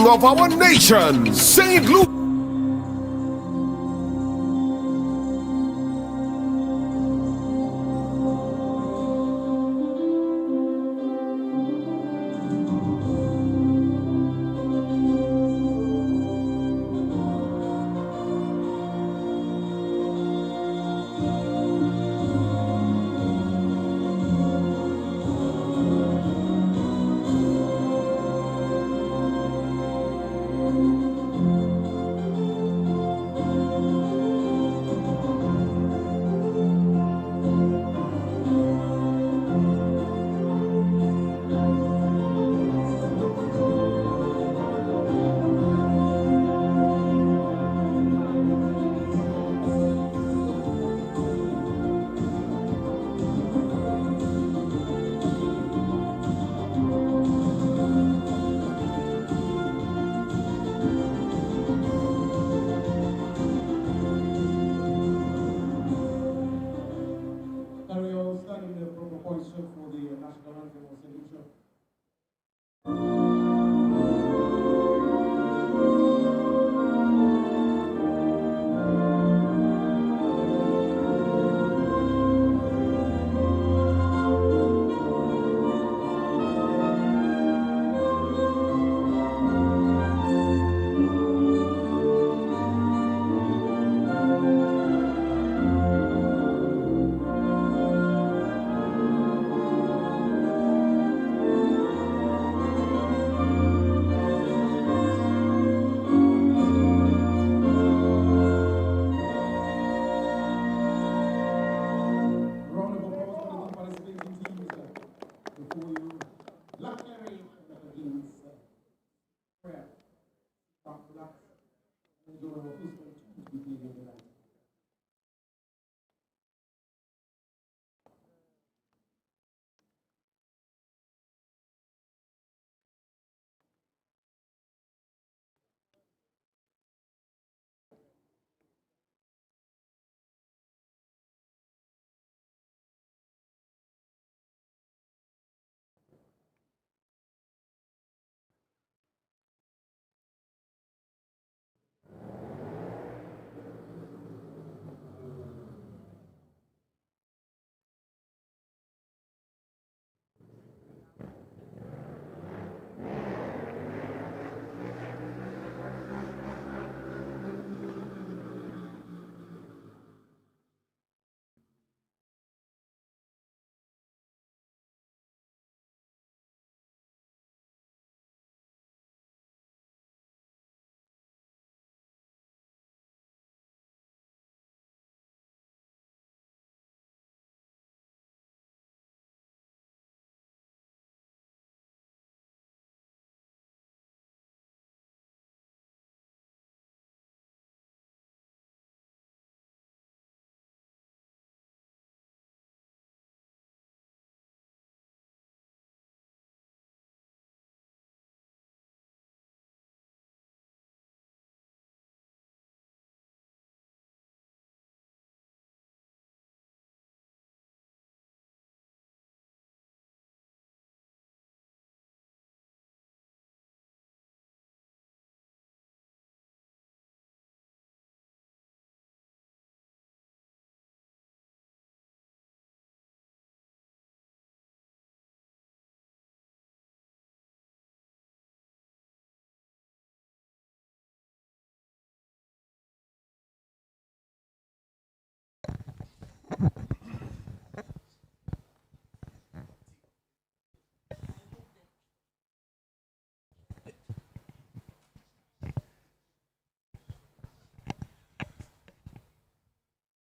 of our nation, St. Lucia.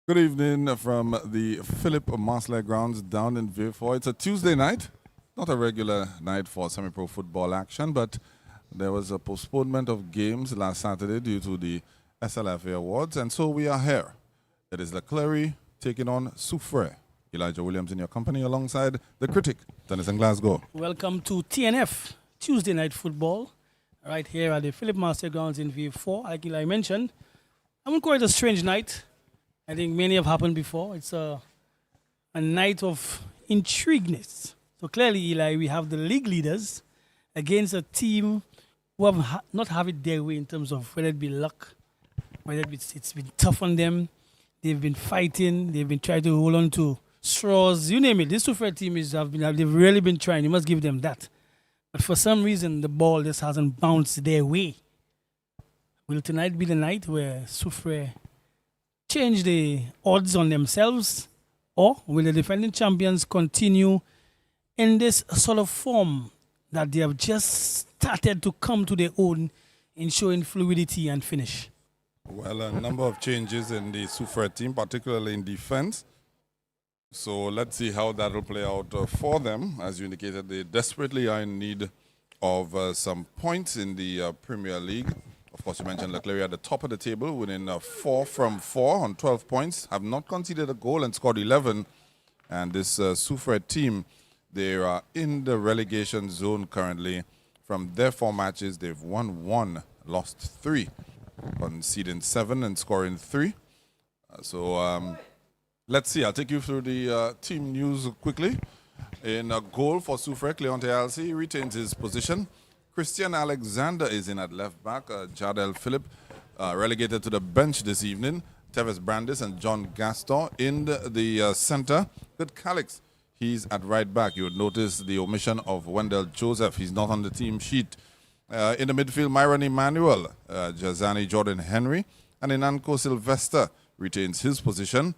Good evening from the Philip Marsler grounds down in Vieux-Fort. It's a Tuesday night, not a regular night for semi-pro football action, but there was a postponement of games last Saturday due to the SLFA Awards, and so we are here. It is the Clery taking on Soufriere. Elijah Williams in your company alongside the critic, Dennis in Glasgow. Welcome to TNF, Tuesday Night Football, right here at the Philip Marsler grounds in Vieux-Fort. Like Eli mentioned, I wouldn't call it a strange night. I think many have happened before. It's a night of intrigueness. So clearly, Eli, we have the league leaders against a team who have not have it their way in terms of whether it be luck, whether it's been tough on them. They've been fighting. They've been trying to hold on to straws. You name it. This Soufriere team they've really been trying. You must give them that. But for some reason, the ball just hasn't bounced their way. Will tonight be the night where Soufriere change the odds on themselves, or will the defending champions continue in this sort of form that they have just started to come to their own in showing fluidity and finish? Well, a number of changes in the Soufriere team, particularly in defense. So let's see how that will play out for them. As you indicated, they desperately are in need of some points in the Premier League. Of course, you mentioned Clery at the top of the table, winning 4 from 4 on 12 points, have not conceded a goal and scored 11. And this Soufriere team, they are in the relegation zone currently. From their 4 matches, they've won 1, lost 3, conceding 7 and scoring 3. Let's see. I'll take you through the team news quickly. In a goal for Soufriere, Cleonte Alcy retains his position. Christian Alexander is in at left back. Jardel Philip relegated to the bench this evening. Tevis Brandis and John Gaston in the center. Good Calix, he's at right back. You would notice the omission of Wendell Joseph. He's not on the team sheet. In the midfield, Myron Emmanuel, Jazani Jordan Henry, and Inanko Sylvester retains his position.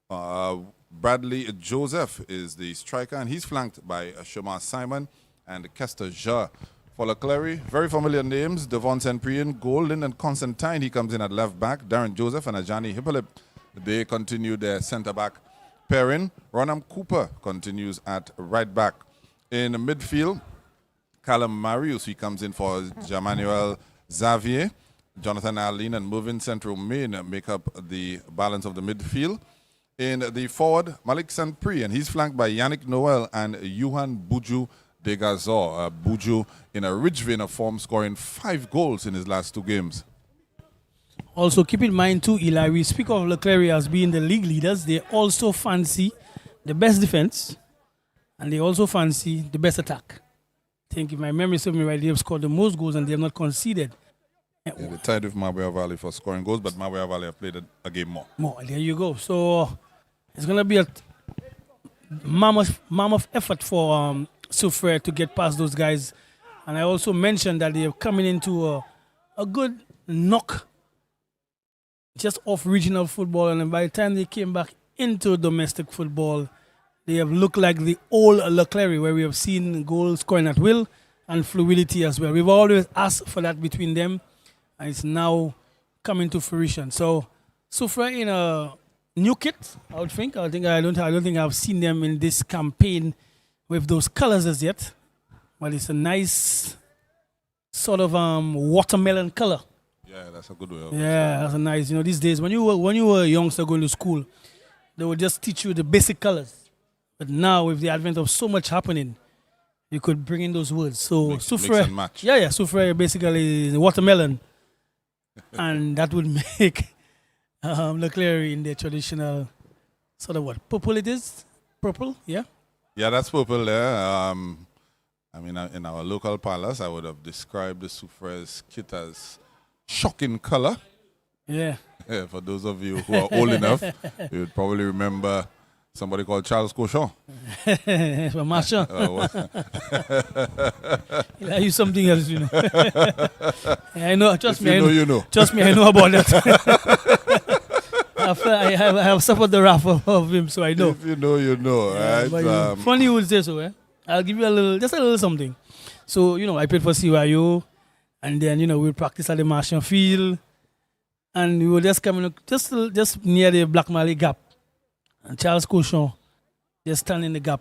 Bradley Joseph is the striker, and he's flanked by Shomar Simon and Kester Jar. For Clery, very familiar names: Devon Senprian, Golden, and Constantine. He comes in at left back. Darren Joseph and Ajani Hippolyte, they continue their centre back pairing. Ronham Cooper continues at right back. In midfield, Callum Marius, he comes in for Jamanuel Xavier. Jonathan Arlene and Movin Central Main make up the balance of the midfield. In the forward, Malik Sanpri, and he's flanked by Yannick Noel and Johan Buju Degazor. Buju in a rich vein of form, scoring 5 goals in his last 2 games. Also, keep in mind too, Eli, we speak of Clery as being the league leaders. They also fancy the best defense, and they also fancy the best attack. I think, if my memory serves me right, they have scored the most goals and they have not conceded. Yeah, they're tied with Mabea Valley for scoring goals, but Mabea Valley have played a game more. There you go. So it's going to be a mammoth effort for Soufriere to get past those guys. And I also mentioned that they are coming into a good knock just off regional football. And by the time they came back into domestic football, they have looked like the old Clery, where we have seen goals scoring at will and fluidity as well. We've always asked for that between them, and it's now coming to fruition. So Soufriere in a new kit, I would think. I don't think I've seen them in this campaign with those colors as yet. But it's a nice sort of watermelon color. Yeah, that's a good way. Yeah, that's a nice. These days when you were a youngster going to school, they would just teach you the basic colors. But now with the advent of so much happening, you could bring in those words. So Soufriere, mix and match. Yeah, Soufriere basically is watermelon, and that would make Clery in the traditional sort of what purple it is, purple, yeah. Yeah, that's purple there. In our local palace, I would have described the Soufriere's kit as shocking color. Yeah. For those of you who are old enough, you would probably remember somebody called Charles Cochon. From Marchand. I use something else, I know. Trust me, you know. Trust me, I know about that. I have suffered the wrath of him, so I know. If you know, you know. Right? But funny you would say so, eh? I'll give you a little something. So, I played for CYO, and then, we'll practice at the Marchand field, and we were just coming just near the Black Malay Gap. And Charles Cochon just stand in the gap.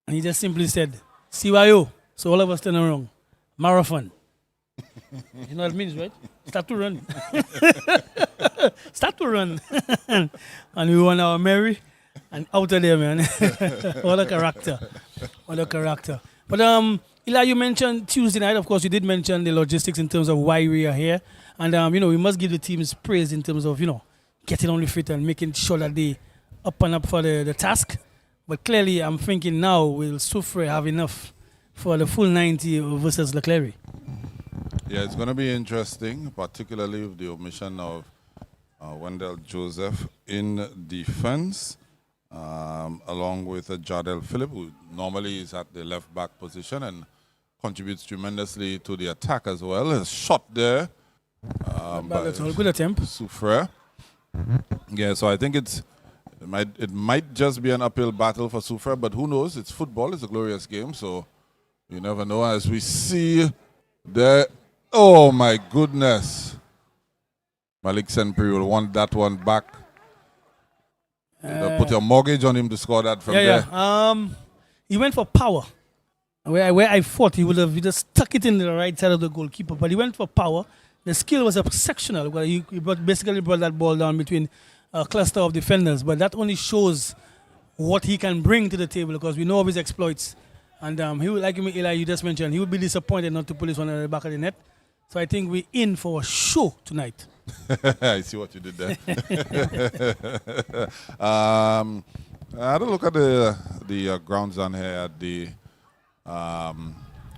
And he just simply said, CYO. So all of us turn around. Marathon. You know what it means, right? Start to run. Start to run. And we won our merry and out of there, man. What a character. What a character. But Eli, you mentioned Tuesday night. Of course, you did mention the logistics in terms of why we are here. And, we must give the teams praise in terms of, getting on the fit and making sure that they up and up for the task. But clearly, I'm thinking now, will Soufriere have enough for the full 90 versus Clery? Yeah, it's going to be interesting, particularly with the omission of Wendell Joseph in defense, along with Jardel Phillip, who normally is at the left back position and contributes tremendously to the attack as well. A shot there. But it's a good attempt. Soufriere. Yeah, so I think it might just be an uphill battle for Soufriere, but who knows? It's football. It's a glorious game, so you never know. As we see there, oh my goodness, Malik Senpri will want that one back. Put your mortgage on him to score that from there. Yeah. He went for power. Where I thought he would have just stuck it in the right side of the goalkeeper, but he went for power. The skill was exceptional. He basically brought that ball down between a cluster of defenders, but that only shows what he can bring to the table because we know of his exploits. And he would, like Eli, you just mentioned, he would be disappointed not to pull this one at the back of the net. So I think we're in for a show tonight. I see what you did there. I had a look at the grounds down here at the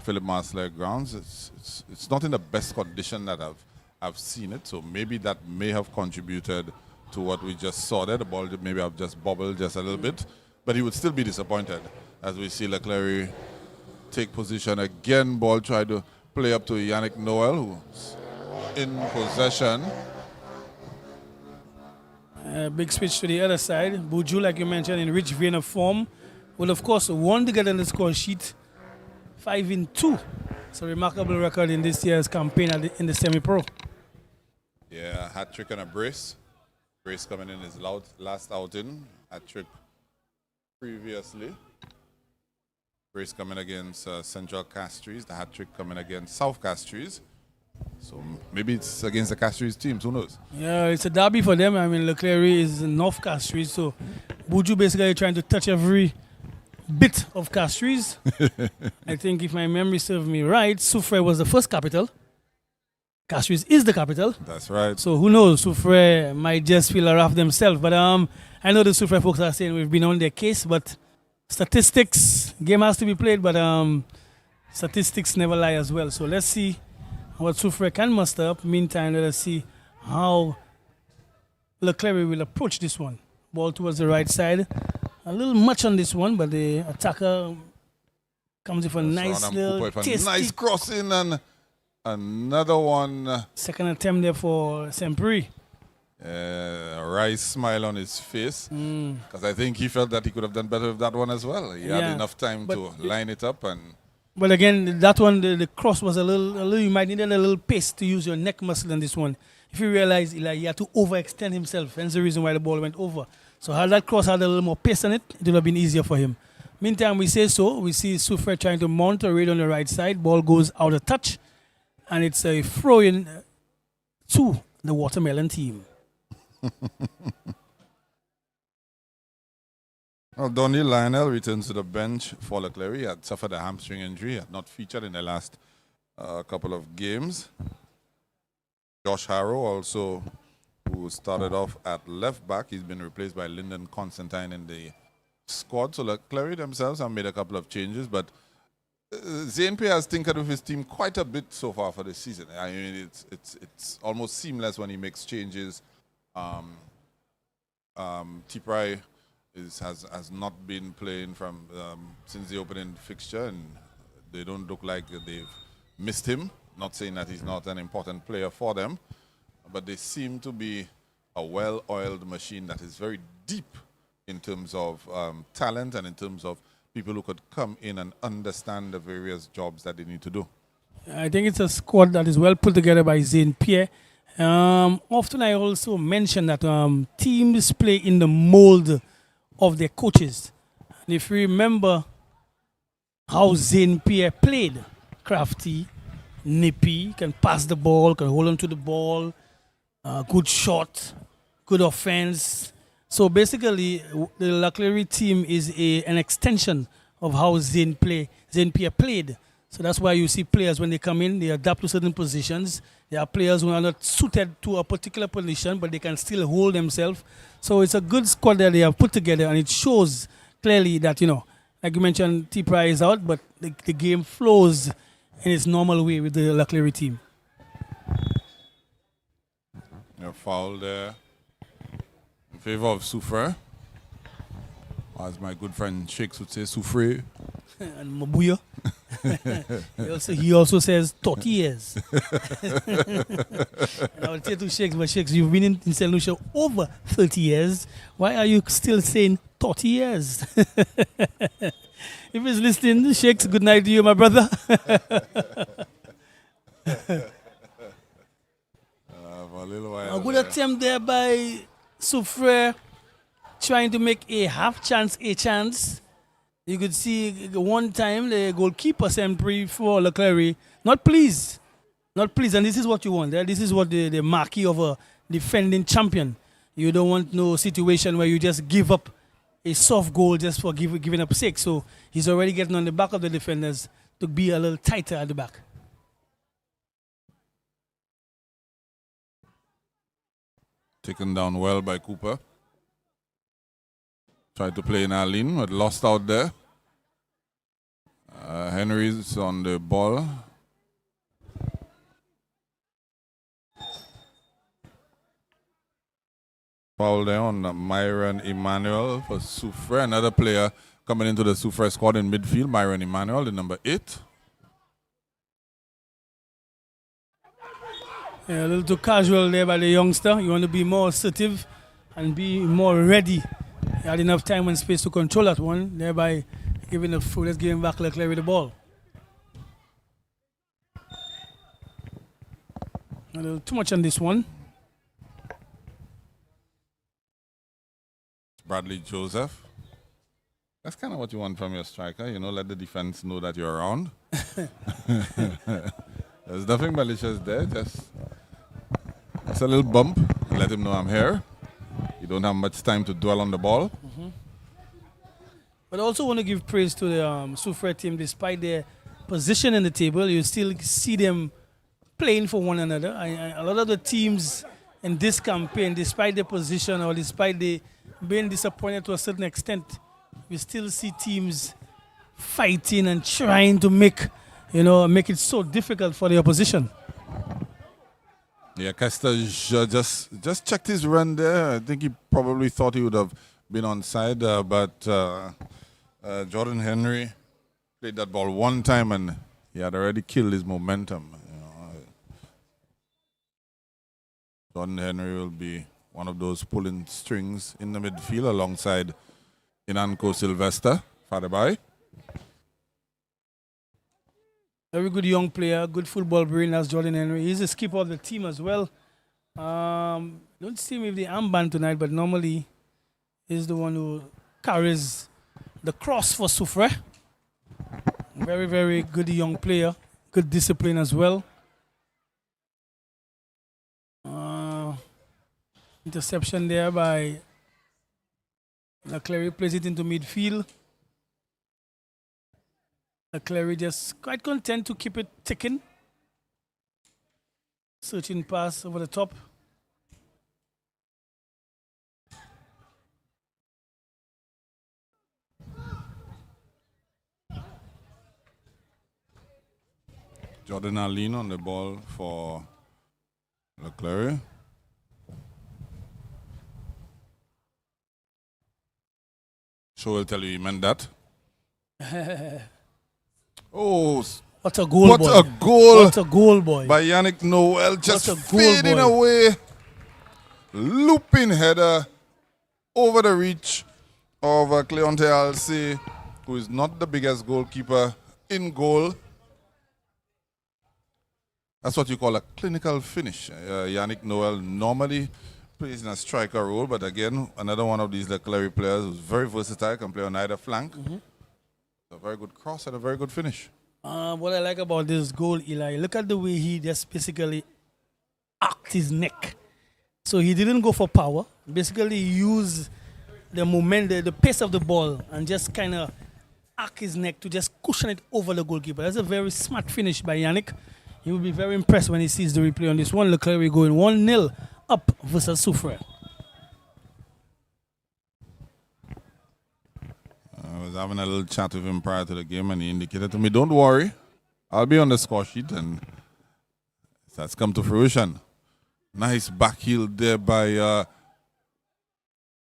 Philip Marcel grounds. It's not in the best condition that I've seen it, so maybe that may have contributed to what we just saw there. The ball maybe have just bobbled just a little bit, but he would still be disappointed as we see Clery take position again. Ball tried to play up to Yannick Noel, who's in possession. Big switch to the other side. Buju, like you mentioned, in rich vein of form, will of course want to get on the score sheet. 5-2. It's a remarkable record in this year's campaign in the semi-pro. Yeah, hat trick and a brace. Brace coming in his last outing. Hat trick previously. Brace coming against Central Castries. The hat trick coming against South Castries. So maybe it's against the Castries teams. Who knows? Yeah, it's a derby for them. I mean, Clery is North Castries, so Buju basically trying to touch every bit of Castries. I think if my memory serves me right, Soufriere was the first capital. Castries is the capital. That's right. So who knows? Soufriere might just feel a rough themselves. But I know the Soufriere folks are saying we've been on their case, but statistics, game has to be played, but statistics never lie as well. So let's see what Soufriere can muster up. Meantime, let us see how Clery will approach this one. Ball towards the right side. A little much on this one, but the attacker comes with a nice little tasty. Nice crossing and another one. Second attempt there for Senpri. A wry smile on his face because I think he felt that he could have done better with that one as well. He had enough time to line it up and. But again, that one, the cross was a little. You might need a little pace to use your neck muscle in this one. If you realize he had to overextend himself, that's the reason why the ball went over. So had that cross had a little more pace on it, it would have been easier for him. Meantime, we see Soufriere trying to mount a raid on the right side. Ball goes out of touch, and it's a throw-in to the Watermelon team. Well, Donnie Lionel returns to the bench for Clery. He had suffered a hamstring injury, had not featured in the last couple of games. Josh Harrow also, who started off at left back, he's been replaced by Lyndon Constantine in the squad. So Clery themselves have made a couple of changes, but ZNP has tinkered with his team quite a bit so far for this season. I mean, it's almost seamless when he makes changes. Tiprai has not been playing from since the opening fixture, and they don't look like they've missed him. Not saying that he's not an important player for them, but they seem to be a well-oiled machine that is very deep in terms of talent and in terms of people who could come in and understand the various jobs that they need to do. I think it's a squad that is well put together by Zane Pierre. Often I also mention that teams play in the mold of their coaches. And if you remember how Zane Pierre played, crafty, nippy, can pass the ball, can hold on to the ball, good shot, good offense. So basically, the Clery team is an extension of how Zane Pierre played. So that's why you see players, when they come in, they adapt to certain positions. There are players who are not suited to a particular position, but they can still hold themselves. So it's a good squad that they have put together, and it shows clearly that, like you mentioned, Tiprai is out, but the game flows in its normal way with the Clery team. A foul there in favor of Soufriere. As my good friend Shakes would say, Soufriere. And Mabuya. he also says 30 years. And I would say to Shakes, but Shakes, you've been in St. Lucia over 30 years. Why are you still saying 30 years? If he's listening, Shakes, good night to you, my brother. A good attempt there by Soufriere, trying to make a half chance a chance. You could see one time the goalkeeper Sempre for Clery not pleased. Not pleased. And this is what you want. This is what the marquee of a defending champion. You don't want no situation where you just give up a soft goal just for giving up six. So he's already getting on the back of the defenders to be a little tighter at the back. Taken down well by Cooper. Tried to play in Arlene, but lost out there. Henry's on the ball. Foul there on Myron Emmanuel for Soufriere. Another player coming into the Soufriere squad in midfield, Myron Emmanuel, the number 8. Yeah, a little too casual there by the youngster. You want to be more assertive and be more ready. He had enough time and space to control that one, thereby giving the foot. Let's give him back Clery the ball. A little too much on this one. Bradley Joseph. That's kind of what you want from your striker, let the defense know that you're around. There's nothing malicious there, just a little bump. Let him know I'm here. You don't have much time to dwell on the ball. Mm-hmm. But I also want to give praise to the Soufriere team. Despite their position in the table, you still see them playing for one another. A lot of the teams in this campaign, despite their position or despite they being disappointed to a certain extent, we still see teams fighting and trying to make it so difficult for the opposition. Yeah, Kester just checked his run there. I think he probably thought he would have been onside, but Jordan Henry played that ball one time and he had already killed his momentum. Jordan Henry will be one of those pulling strings in the midfield alongside Inanko Sylvester, Father Bay. Very good young player, good football brain as Jordan Henry. He's the skipper of the team as well. Don't see him with the armband tonight, but normally he's the one who carries the cross for Soufriere. Very, very good young player. Good discipline as well. Interception there by Clery, plays it into midfield. Clery just quite content to keep it ticking. Searching pass over the top. Jordan Arlene on the ball for Clery. So will tell you he meant that. Oh, what a goal, what boy. a goal. What a goal, boy. By Yannick Noel, just What a goal, fading boy. away. Looping header over the reach of Cleonte Alce, who is not the biggest goalkeeper in goal. That's what you call a clinical finish. Yannick Noel normally plays in a striker role, but again, another one of these Clery players who's very versatile, can play on either flank. Mm-hmm. A very good cross and a very good finish. What I like about this goal, Eli, look at the way he just basically arced his neck. So he didn't go for power. Basically, he used the momentum, the pace of the ball, and just kind of arc his neck to just cushion it over the goalkeeper. That's a very smart finish by Yannick. He will be very impressed when he sees the replay on this one. Clery going 1-0 up versus Soufriere. I was having a little chat with him prior to the game, and he indicated to me, don't worry, I'll be on the score sheet, and that's come to fruition. Nice back heel there by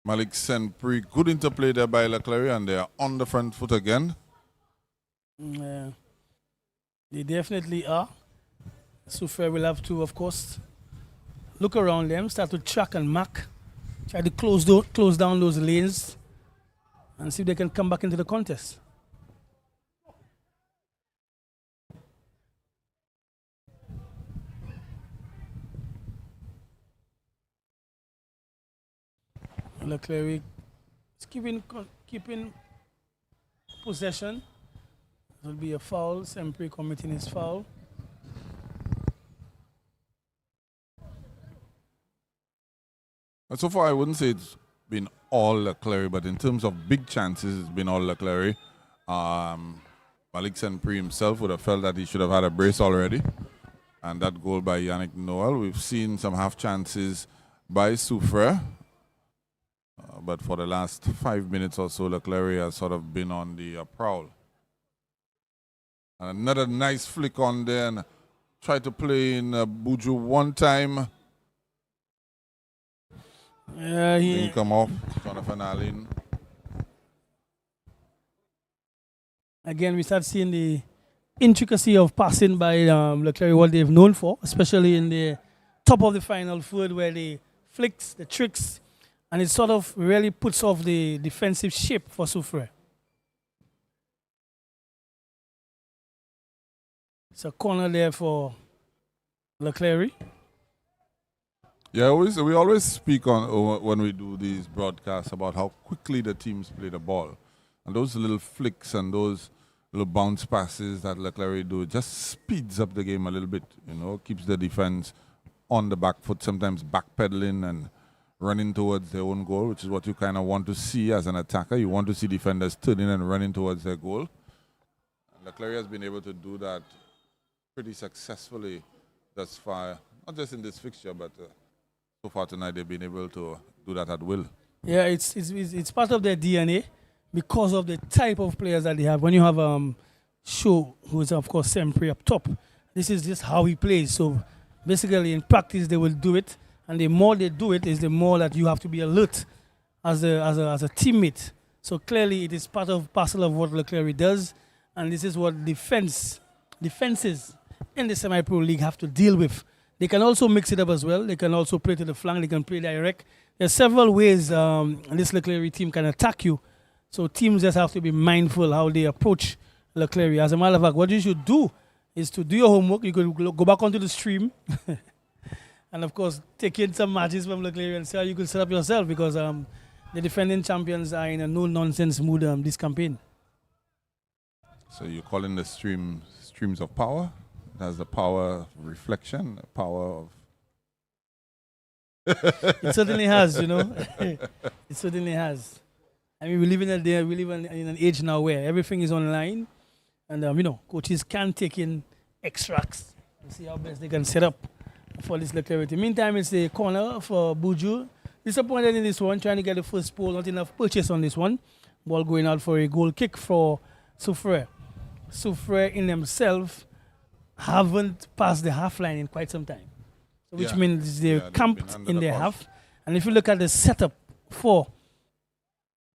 Malik Senpri. Good interplay there by Clery, and they are on the front foot again. Yeah. They definitely are. Soufriere will have to, of course, look around them, start to track and mark, try to close down those lanes, and see if they can come back into the contest. Clery is keeping possession. It will be a foul. Sempre committing his foul. And so far, I wouldn't say it's been all Clery, but in terms of big chances, it's been all Clery. Malik Senpri himself would have felt that he should have had a brace already. And that goal by Yannick Noel. We've seen some half chances by Soufriere. But for the last 5 minutes or so, Clery has sort of been on the prowl. And another nice flick on there, and try to play in Buju one time. Yeah, he didn't come off. Jonathan Allen. Again, we start seeing the intricacy of passing by Clery, what they've known for, especially in the top of the final third, where they flicks, the tricks, and it sort of really puts off the defensive shape for Soufriere. It's a corner there for Clery. Yeah, we always speak on when we do these broadcasts about how quickly the teams play the ball. And those little flicks and those little bounce passes that Clery do just speeds up the game a little bit, keeps the defense on the back foot, sometimes backpedaling and running towards their own goal, which is what you kind of want to see as an attacker. You want to see defenders turning and running towards their goal. And Clery has been able to do that pretty successfully thus far, not just in this fixture, but so far tonight they've been able to do that at will. Yeah, it's part of their DNA because of the type of players that they have. When you have Shaw, who is of course Sempre up top, this is just how he plays. So basically in practice they will do it, and the more they do it is the more that you have to be alert as a teammate. So clearly it is part of parcel of what Clery does, and this is what defenses in the semi-pro league have to deal with. They can also mix it up as well. They can also play to the flank. They can play direct. There's several ways this Clery team can attack you. So teams just have to be mindful how they approach Clery. As a matter of fact, what you should do is to do your homework. You could go back onto the stream and, of course, take in some matches from Clery and see how you could set up yourself, because the defending champions are in a no-nonsense mood this campaign. So you're calling the streams of power? It has the power of reflection, the power of... It certainly has, It certainly has. I mean, we live in an age now where everything is online, and coaches can take in extracts and see how best they can set up for this Clery. Meantime, it's the corner for Buju. Disappointed in this one, trying to get the first ball, not enough purchase on this one. Ball going out for a goal kick for Soufriere. Soufriere in themselves haven't passed the half line in quite some time, which means they're camped in their half. And if you look at the setup for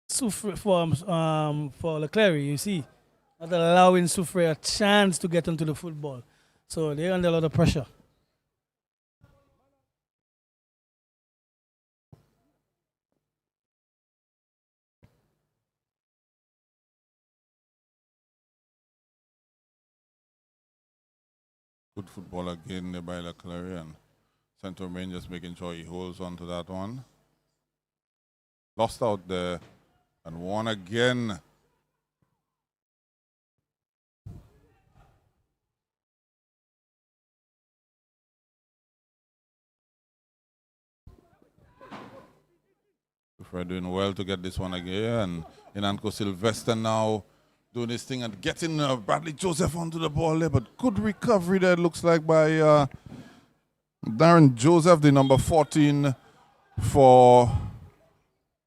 Clery, you see not allowing Soufriere a chance to get onto the football, so they're under a lot of pressure. Good football again there by Clery, and Saint-Omer just making sure he holds on to that one. Lost out there, and won again. Soufriere doing well to get this one again, and Inanko Sylvester now doing his thing and getting Bradley Joseph onto the ball there, but good recovery there, it looks like, by Darren Joseph, the number 14 for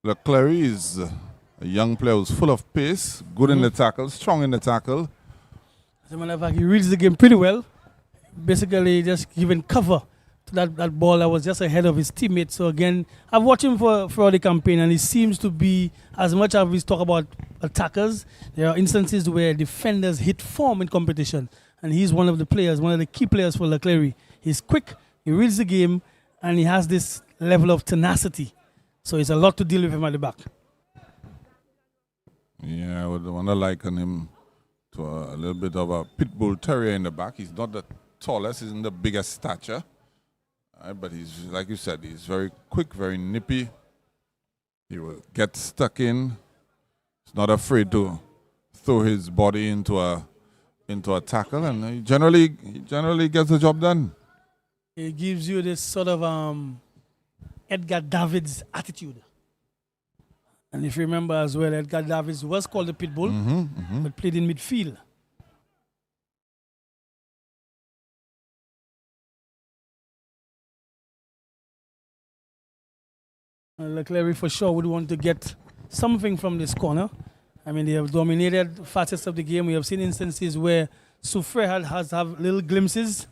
Clery. Is a young player who's full of pace, good in the tackle, strong in the tackle. As a matter of fact, he reads the game pretty well, basically just giving cover to that ball that was just ahead of his teammate. So again, I've watched him for the campaign, and he seems to be, as much as we talk about attackers, there are instances where defenders hit form in competition, and he's one of the players, one of the key players for Clery. He's quick, he reads the game, and he has this level of tenacity. So it's a lot to deal with him at the back. Yeah, I would want to liken him to a little bit of a pit bull terrier in the back. He's not the tallest, he's in the biggest stature. But he's, like you said, he's very quick, very nippy. He will get stuck in. He's not afraid to throw his body into a tackle, and he generally gets the job done. It gives you this sort of Edgar Davids attitude. And if you remember as well, Edgar Davids was called the Pitbull, but played in midfield. Clery for sure would want to get something from this corner. I mean, they have dominated facets of the game. We have seen instances where Soufriere has little glimpses,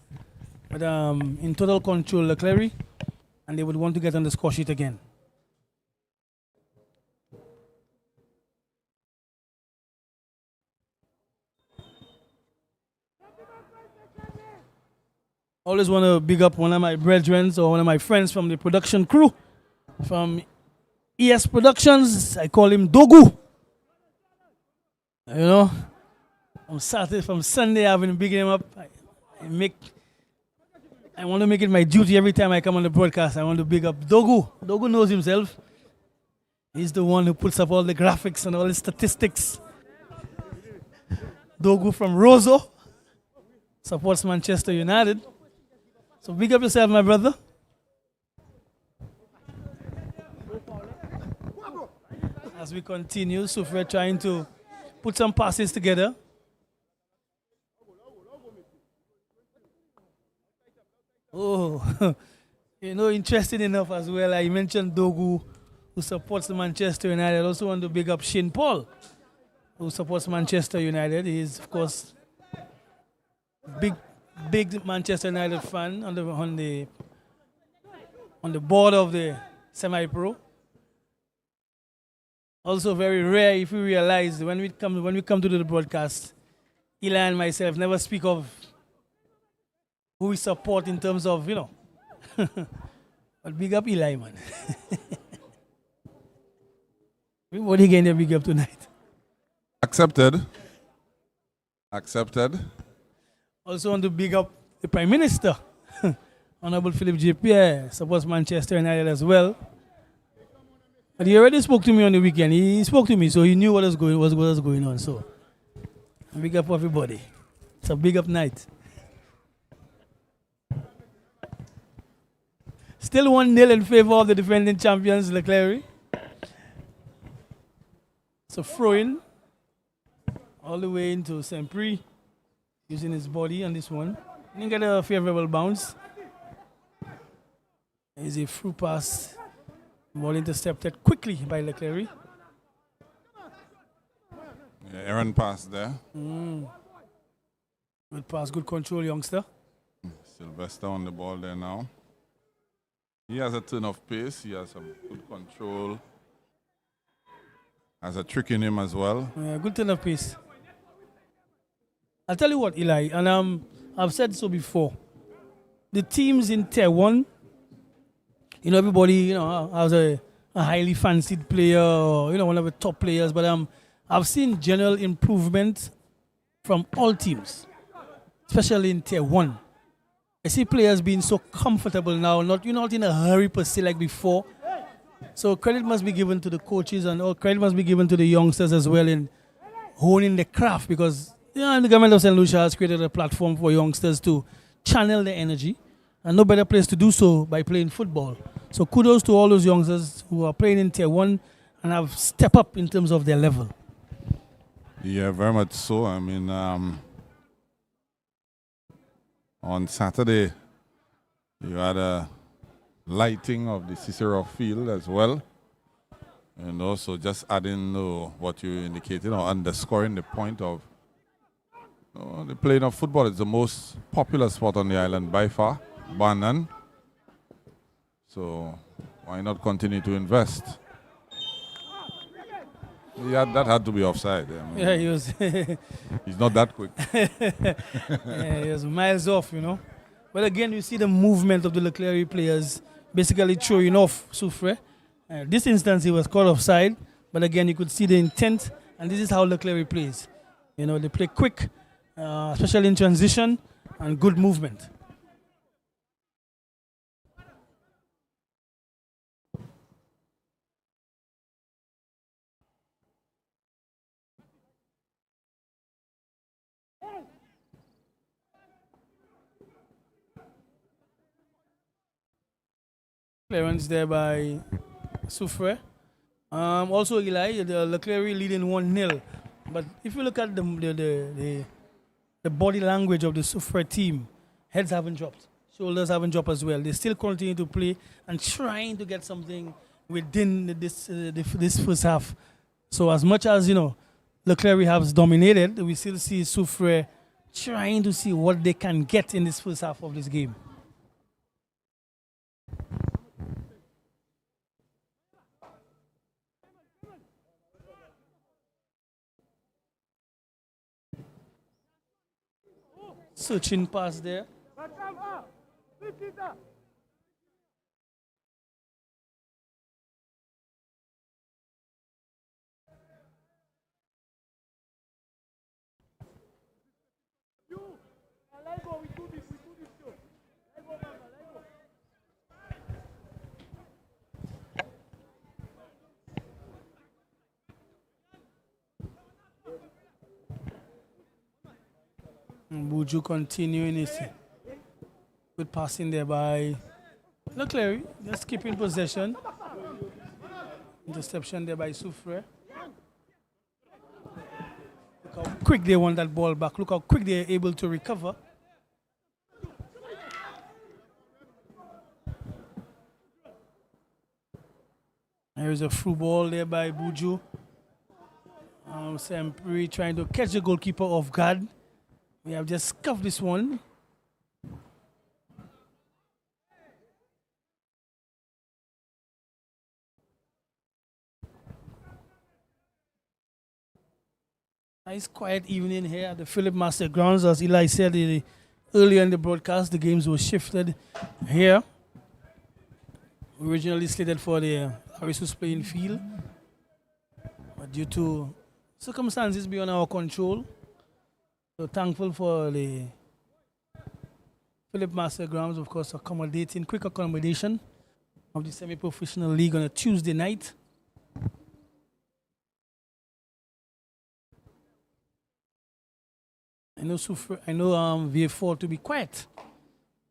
but in total control, Clery, and they would want to get on the score sheet again. Always want to big up one of my brethren or one of my friends from the production crew. From ES Productions, I call him Dogu. You know, from Sunday, I've been bigging him up. I want to make it my duty every time I come on the broadcast. I want to big up Dogu. Dogu knows himself. He's the one who puts up all the graphics and all the statistics. Dogu from Roseau supports Manchester United. So big up yourself, my brother. As we continue, Soufriere trying to put some passes together. Oh, interesting enough as well. I mentioned Dogu, who supports the Manchester United. I also want to big up Shane Paul, who supports Manchester United. He is, of course, big Manchester United fan on the board of the semi-pro. Also very rare if you realize when we come to do the broadcast, Eli and myself never speak of who we support in terms of, but big up Eli, man. Everybody getting a big up tonight. Accepted. Also want to big up the Prime Minister, Honorable Philip J. Pierre, supports Manchester United as well. But he already spoke to me on the weekend. He spoke to me, so he knew what was going on. So, big up everybody. It's a big up night. Still 1-0 in favor of the defending champions, Clery. So throwing all the way into Saint-Prix, using his body on this one. Didn't get a favorable bounce. There's a through pass. Ball intercepted quickly by Clery. Yeah, errant pass there. Good pass, good control, youngster. Sylvester on the ball there now. He has a turn of pace. He has some good control. Has a trick in him as well. Yeah, good turn of pace. I'll tell you what, Eli, and I've said so before. The teams in Tier 1, everybody, has a highly fancied player or, one of the top players. But I've seen general improvement from all teams, especially in Tier 1. I see players being so comfortable now, not in a hurry per se like before. So credit must be given to the coaches and all credit must be given to the youngsters as well in honing the craft because the government of St. Lucia has created a platform for youngsters to channel their energy. And no better place to do so by playing football. So kudos to all those youngsters who are playing in Tier 1 and have stepped up in terms of their level. Yeah, very much so. I mean, on Saturday, you had a lighting of the Cicero field as well. And also just adding what you indicated, underscoring the point of the playing of football is the most popular sport on the island by far, bar none. So why not continue to invest? Yeah, that had to be offside. I mean, Yeah, he was. he's not that quick. Yeah, he was miles off, you know. But again, you see the movement of the Clery players basically throwing off Soufriere. This instance, he was caught offside, but again, you could see the intent, and this is how Clery plays. You know, they play quick, especially in transition, and good movement. Clearance there by Soufriere. Also, Eli, the Clery leading 1-0. But if you look at the body language of the Soufriere team, heads haven't dropped, shoulders haven't dropped as well. They still continue to play and trying to get something within this first half. So as much as, Clery has dominated, we still see Soufriere trying to see what they can get in this first half of this game. Searching pass there. Buju continuing his good passing there by Clery, just keeping possession. Interception there by Soufriere. Look how quick they want that ball back. Look how quick they're able to recover. There's a through ball there by Buju. Sempre trying to catch the goalkeeper off guard. We have just scuffed this one. Nice quiet evening here at the Philip Master Grounds. As Eli said earlier in the broadcast, the games were shifted here. Originally slated for the Arisus playing field, but due to circumstances beyond our control, so thankful for the Philip Master Grounds, of course, accommodating quick accommodation of the semi-professional league on a Tuesday night. I know VA4 to be quiet.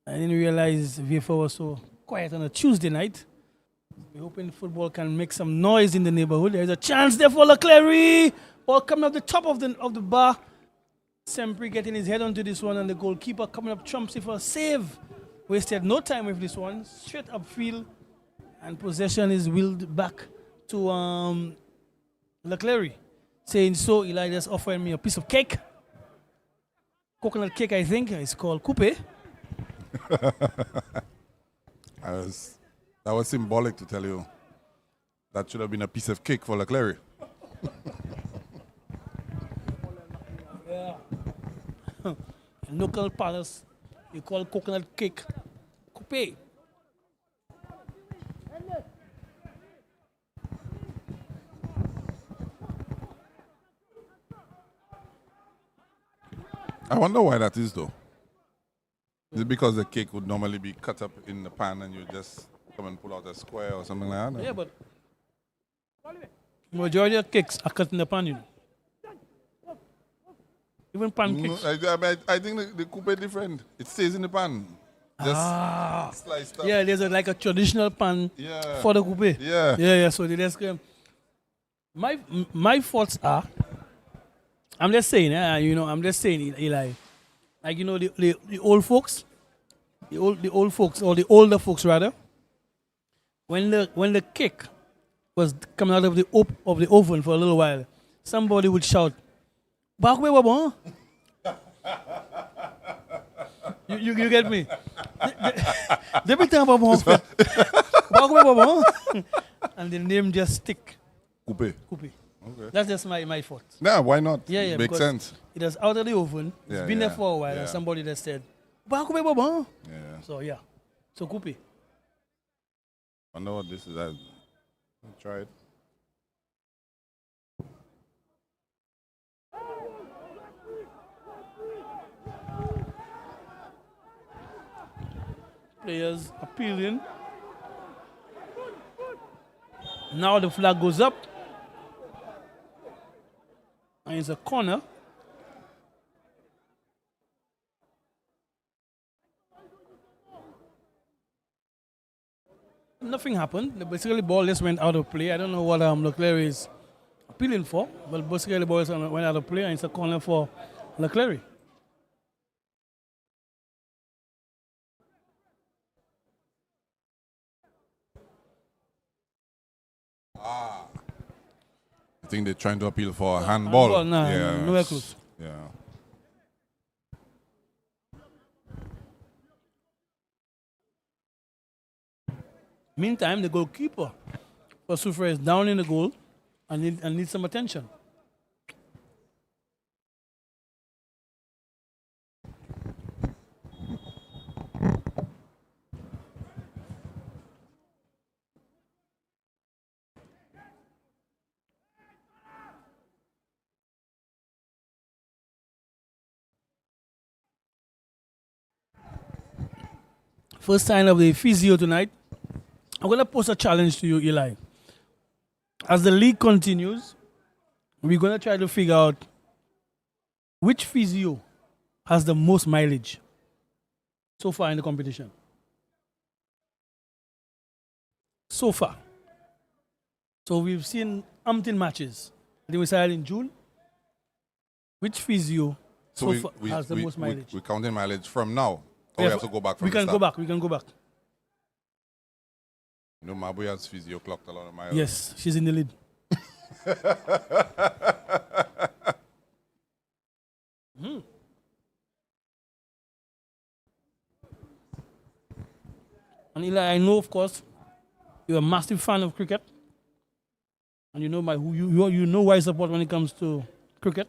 I didn't realize VA4 was so quiet on a Tuesday night. We're hoping football can make some noise in the neighborhood. There's a chance there for Clery. Ball coming up the top of the bar. Sempre getting his head onto this one, and the goalkeeper coming up trumps it for a save. Wasted no time with this one. Straight upfield, and possession is wheeled back to Clery. Saying so, Eli just offering me a piece of cake. Coconut cake, I think. It's called coupe. That was symbolic, to tell you. That should have been a piece of cake for Clery. Yeah. In local palace, you call coconut cake coupe. I wonder why that is, though. Is it because the cake would normally be cut up in the pan and you just come and pull out a square or something like that? Yeah, but majority of cakes are cut in the pan, you know. Even pancakes. I think the coupe is different. It stays in the pan. Just sliced up. Yeah, there's like a traditional pan for the coupe. Yeah. So they just my thoughts are, I'm just saying, Eli, like the old folks, the old folks, or the older folks rather, when the cake was coming out of the oven for a little while, somebody would shout, "Back way, Baba." You get me? They be talking about Bobo. And the name just stick. Coupe. Coupe. Okay. That's just my thought. Yeah, why not? Yeah. Makes because sense. It was out of the oven. It's Yeah, been there yeah, for a while, yeah. and somebody just said, Coupe Bobo. Yeah. So, yeah. So, Coupe. I know what this is. I'll try it. Players appealing. Now the flag goes up. And it's a corner. Nothing happened. Basically, the ball just went out of play. I don't know what Clery is appealing for, but basically the ball just went out of play, and it's a corner for Clery. I think they're trying to appeal for a handball. Nah, yeah. nowhere close. Yeah. Meantime, the goalkeeper for Soufriere is down in the goal and needs some attention. First sign of the physio tonight. I'm going to pose a challenge to you, Eli. As the league continues, we're going to try to figure out which physio has the most mileage so far in the competition. So far. So we've seen umpteen matches. I think we started in June. Which physio far has the most mileage? We're counting mileage from now. Or we have to go back from We can the go start? back. We can go back. You know, Mabuya's physio clocked a lot of miles. Yes, she's in the lead. And Eli, I know, of course, you're a massive fan of cricket, and you know you know why I support when it comes to cricket.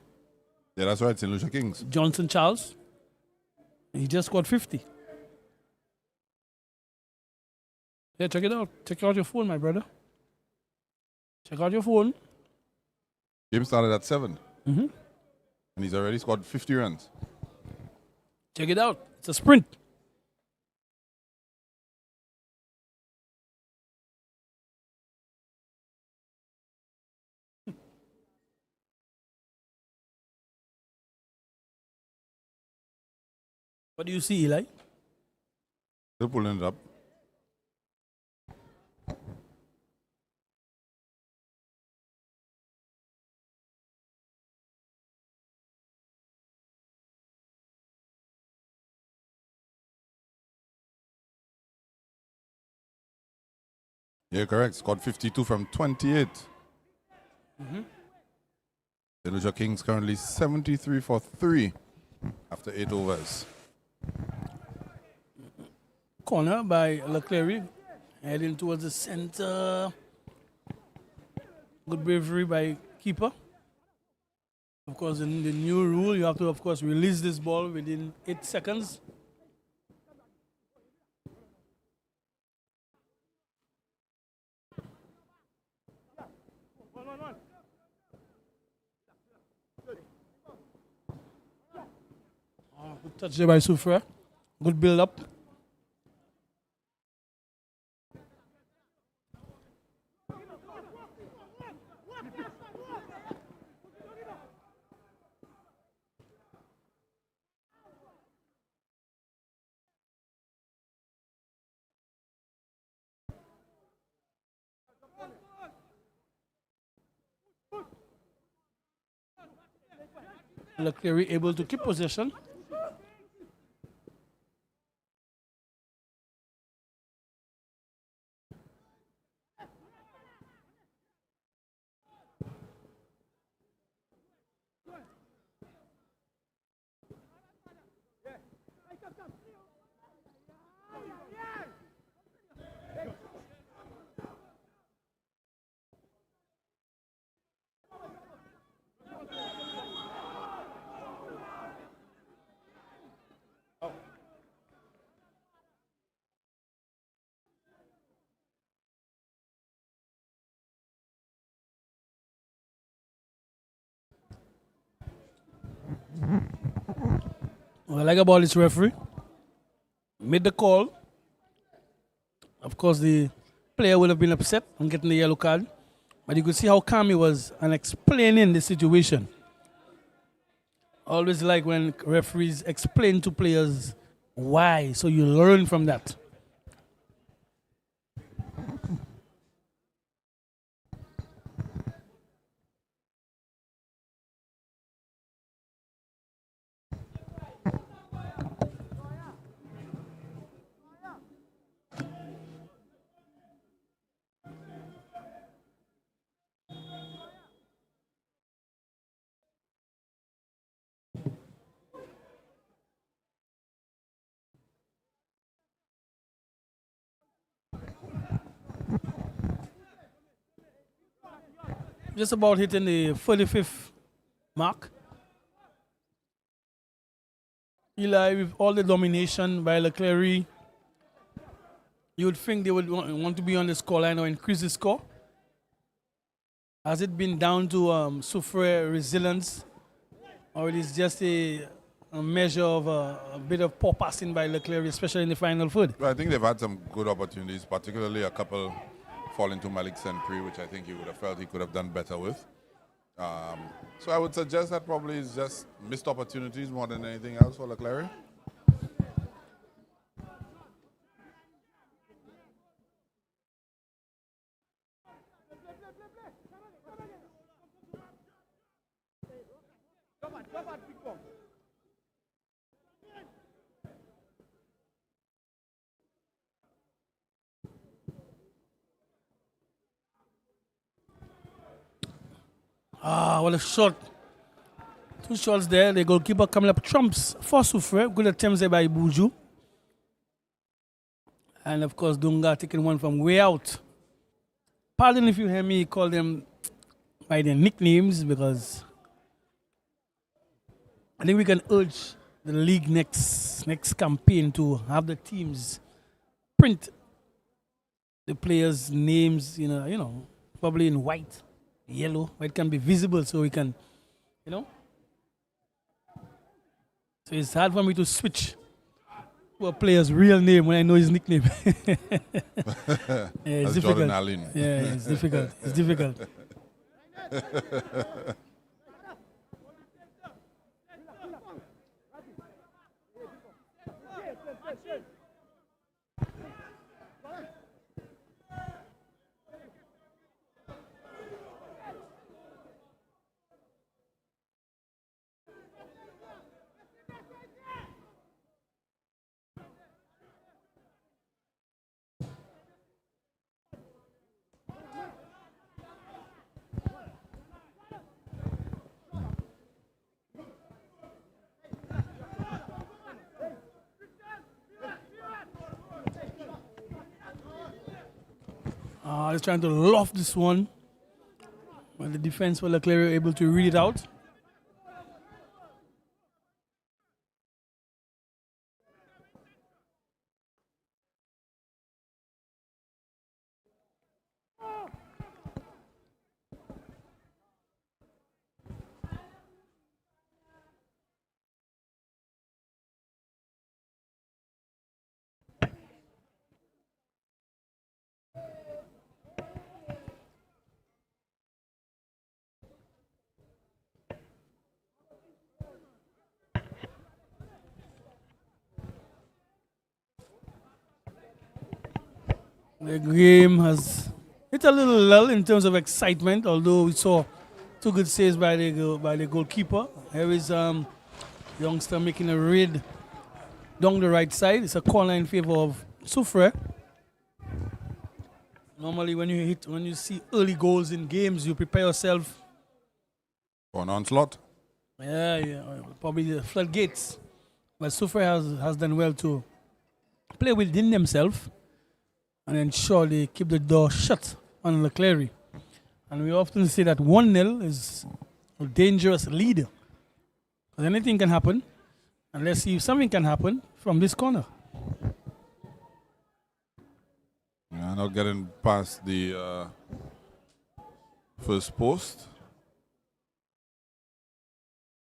Yeah, that's right. It's in Lucia Kings. Johnson Charles, he just scored 50. Yeah, check it out. Check out your phone, my brother. Check out your phone. Game started at 7. Mm-hmm. And he's already scored 50 runs. Check it out. It's a sprint. What do you see, Eli? They're pulling it up. Yeah, correct. Scored 52 from 28. The Lucia Kings currently 73 for 3 after 8 overs. Corner by Clery, heading towards the center. Good bravery by keeper. Of course, in the new rule, you have to, of course, release this ball within 8 seconds. Good touch there by Soufriere. Good build up. Clery able to keep possession. What I like about this referee, made the call. Of course, the player would have been upset on getting the yellow card, but you could see how calm he was and explaining the situation. Always like when referees explain to players why, so you learn from that. Just about hitting the 45th mark. Eli, with all the domination by Clery, you would think they would want to be on the scoreline or increase the score. Has it been down to Soufriere resilience, or it is just a measure of a bit of poor passing by Clery, especially in the final third? Well, I think they've had some good opportunities, particularly a couple falling to Malik Senpri, which I think he would have felt he could have done better with. So I would suggest that probably is just missed opportunities more than anything else for Clery. Ah, what a shot. 2 shots there. The goalkeeper coming up trumps for Soufriere. Good attempts there by Buju. And of course, Dunga taking one from way out. Pardon if you hear me call them by their nicknames, because I think we can urge the league next campaign to have the teams print the players' names, probably in white, yellow, where it can be visible, so we can, So it's hard for me to switch to a player's real name when I know his nickname. Yeah, it's difficult. Jordan Allen. Yeah, it's difficult. It's difficult. He's trying to loft this one, but the defense for Clery able to read it out. The game has hit a little lull in terms of excitement, although we saw 2 good saves by the goalkeeper. Here is youngster making a raid down the right side. It's a corner in favor of Soufriere. Normally, when you see early goals in games, you prepare yourself For an onslaught. Yeah, probably the floodgates. But Soufriere has done well to play within themselves and ensure they keep the door shut on Clery. And we often say that 1-0 is a dangerous lead. Because anything can happen. And let's see if something can happen from this corner. Yeah, not getting past the first post.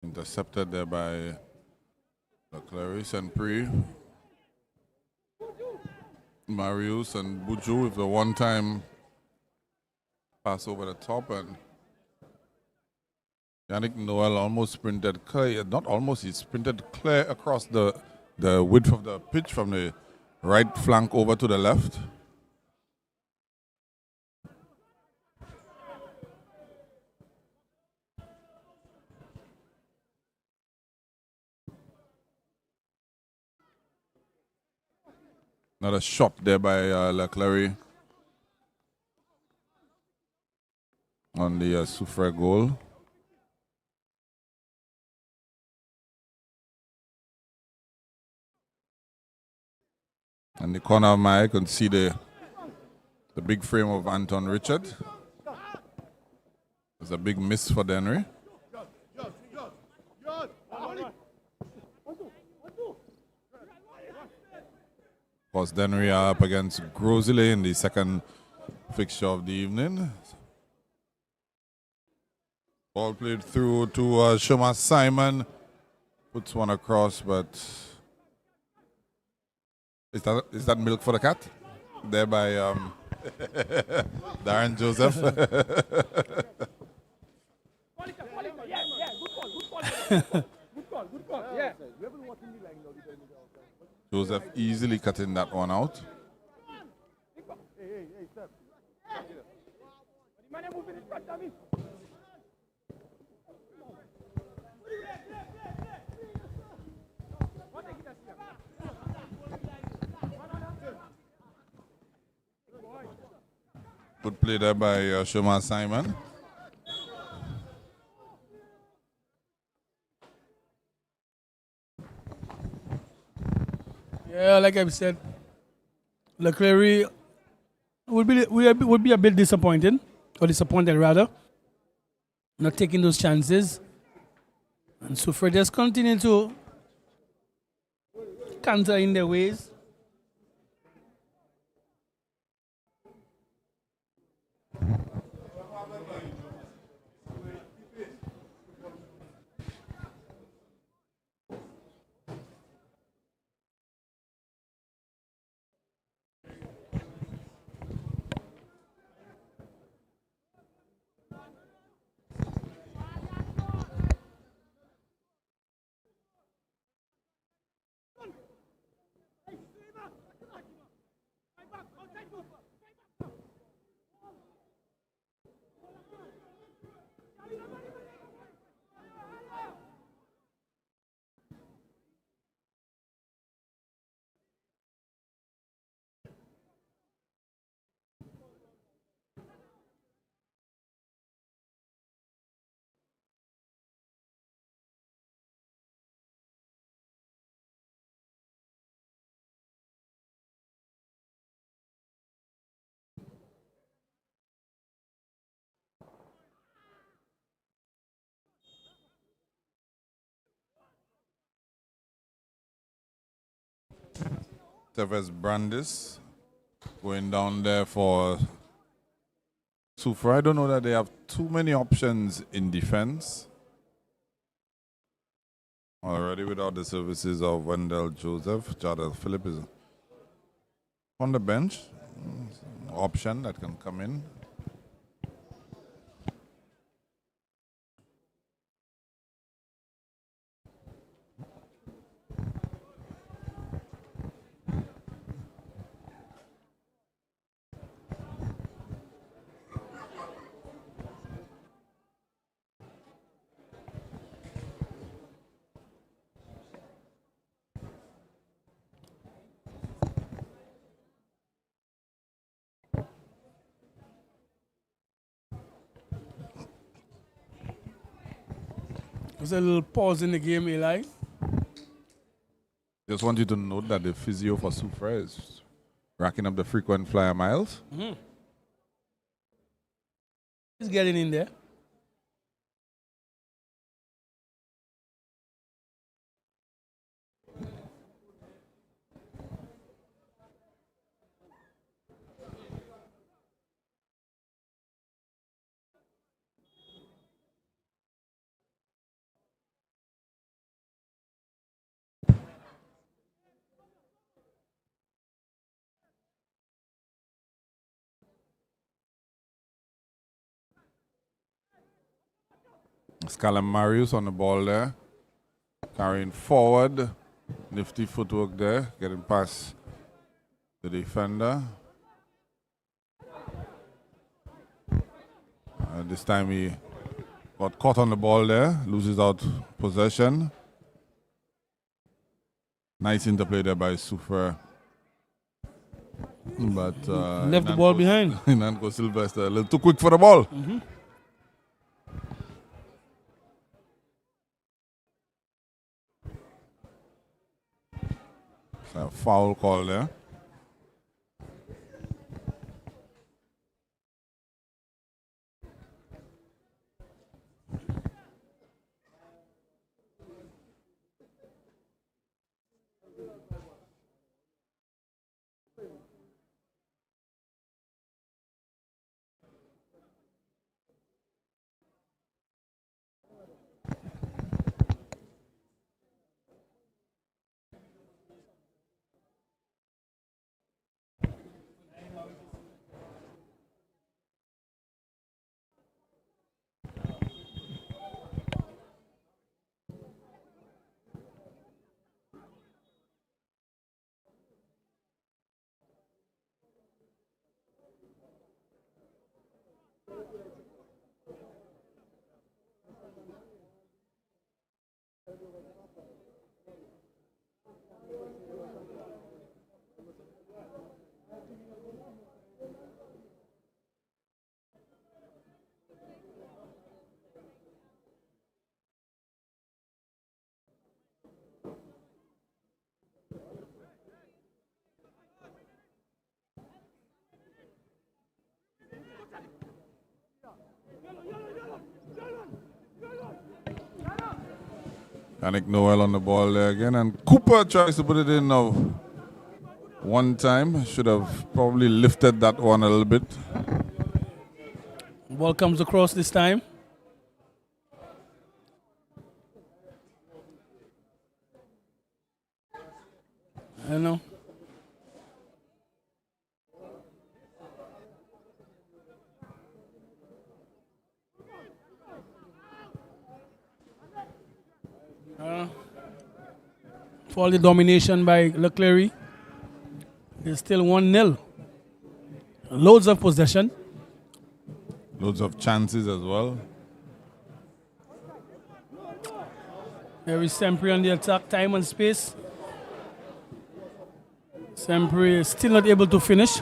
Intercepted there by Clery, Pri, Marius, and Buju with the one-time pass over the top, and Yannick Noel almost sprinted clear, not almost, he sprinted clear across the width of the pitch from the right flank over to the left. Another shot there by Clery on the Soufriere goal. And the corner of my eye, you can see the big frame of Anton Richard. It's a big miss for Dennery. Of course, Dennery are up against Grosile in the second fixture of the evening. Ball played through to Shoma Simon. Puts one across, but is that milk for the cat? There by Darren Joseph. Joseph easily cutting that one out. Good play there by Shoma Simon. Yeah, like I said, Clery would be a bit disappointed, or disappointed rather, not taking those chances. And Soufriere just continue to counter in their ways. Tevez Brandis going down there for Soufriere. I don't know that they have too many options in defense. Already without the services of Wendell Joseph, Jadel Phillip is on the bench. Option that can come in. There's a little pause in the game, Eli. Just want you to note that the physio for Soufriere is racking up the frequent flyer miles. Mm-hmm. He's getting in there. Scalum Marius on the ball there. Carrying forward. Nifty footwork there. Getting past the defender. This time he got caught on the ball there. Loses out possession. Nice interplay there by Soufriere. But left the ball behind. Nanko Sylvester a little too quick for the ball. So foul call there. Yannick Noel on the ball there again, and Cooper tries to put it in now. One time, should have probably lifted that one a little bit. Ball comes across this time. I don't know. For the domination by Clery. It's still 1-0. Loads of possession. Loads of chances as well. There is Sempre on the attack, time and space. Sempre is still not able to finish.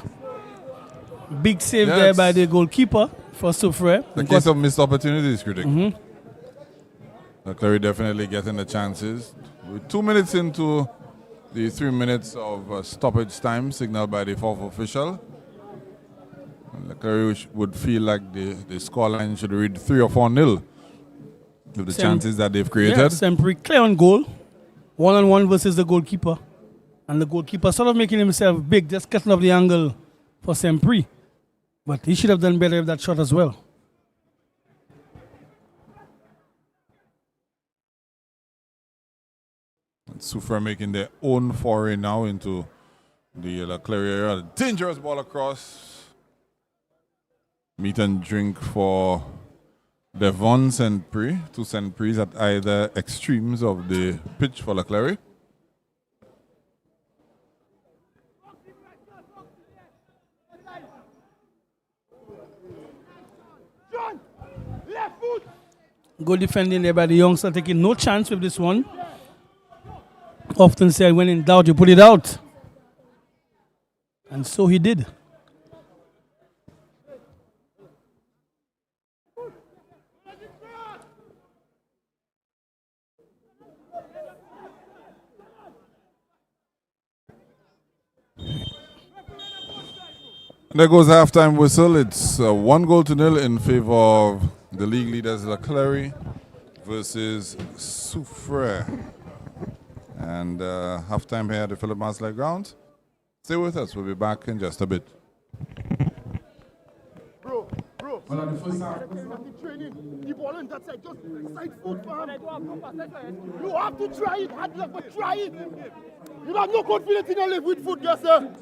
Big save there by the goalkeeper for Soufriere. The case of missed opportunities, critic. Clery definitely getting the chances. We're 2 minutes into the 3 minutes of stoppage time signaled by the fourth official. Clery would feel like the scoreline should read 3 or 4-0 with the chances that they've created. Yeah, Sempre clear on goal. 1-on-1 versus the goalkeeper. And the goalkeeper sort of making himself big, just cutting off the angle for Sempre. But he should have done better with that shot as well. Soufriere making their own foray now into the Clery area. A dangerous ball across. Meat and drink for Devon Sempre. 2 Sempres at either extremes of the pitch for Clery. Good defending there by the youngster, taking no chance with this one. Often said, when in doubt, you put it out. And so he did. There goes halftime whistle. It's 1-0 in favor of the league leaders, Clery, versus Soufriere. And halftime here at the Philip Masley grounds. Stay with us. We'll be back in just a bit. Bro. Well, the first half. Training. The ball on that side, just side foot, man. You have to try it, hard luck, but try it. You have no confidence in your live with foot, yes, sir.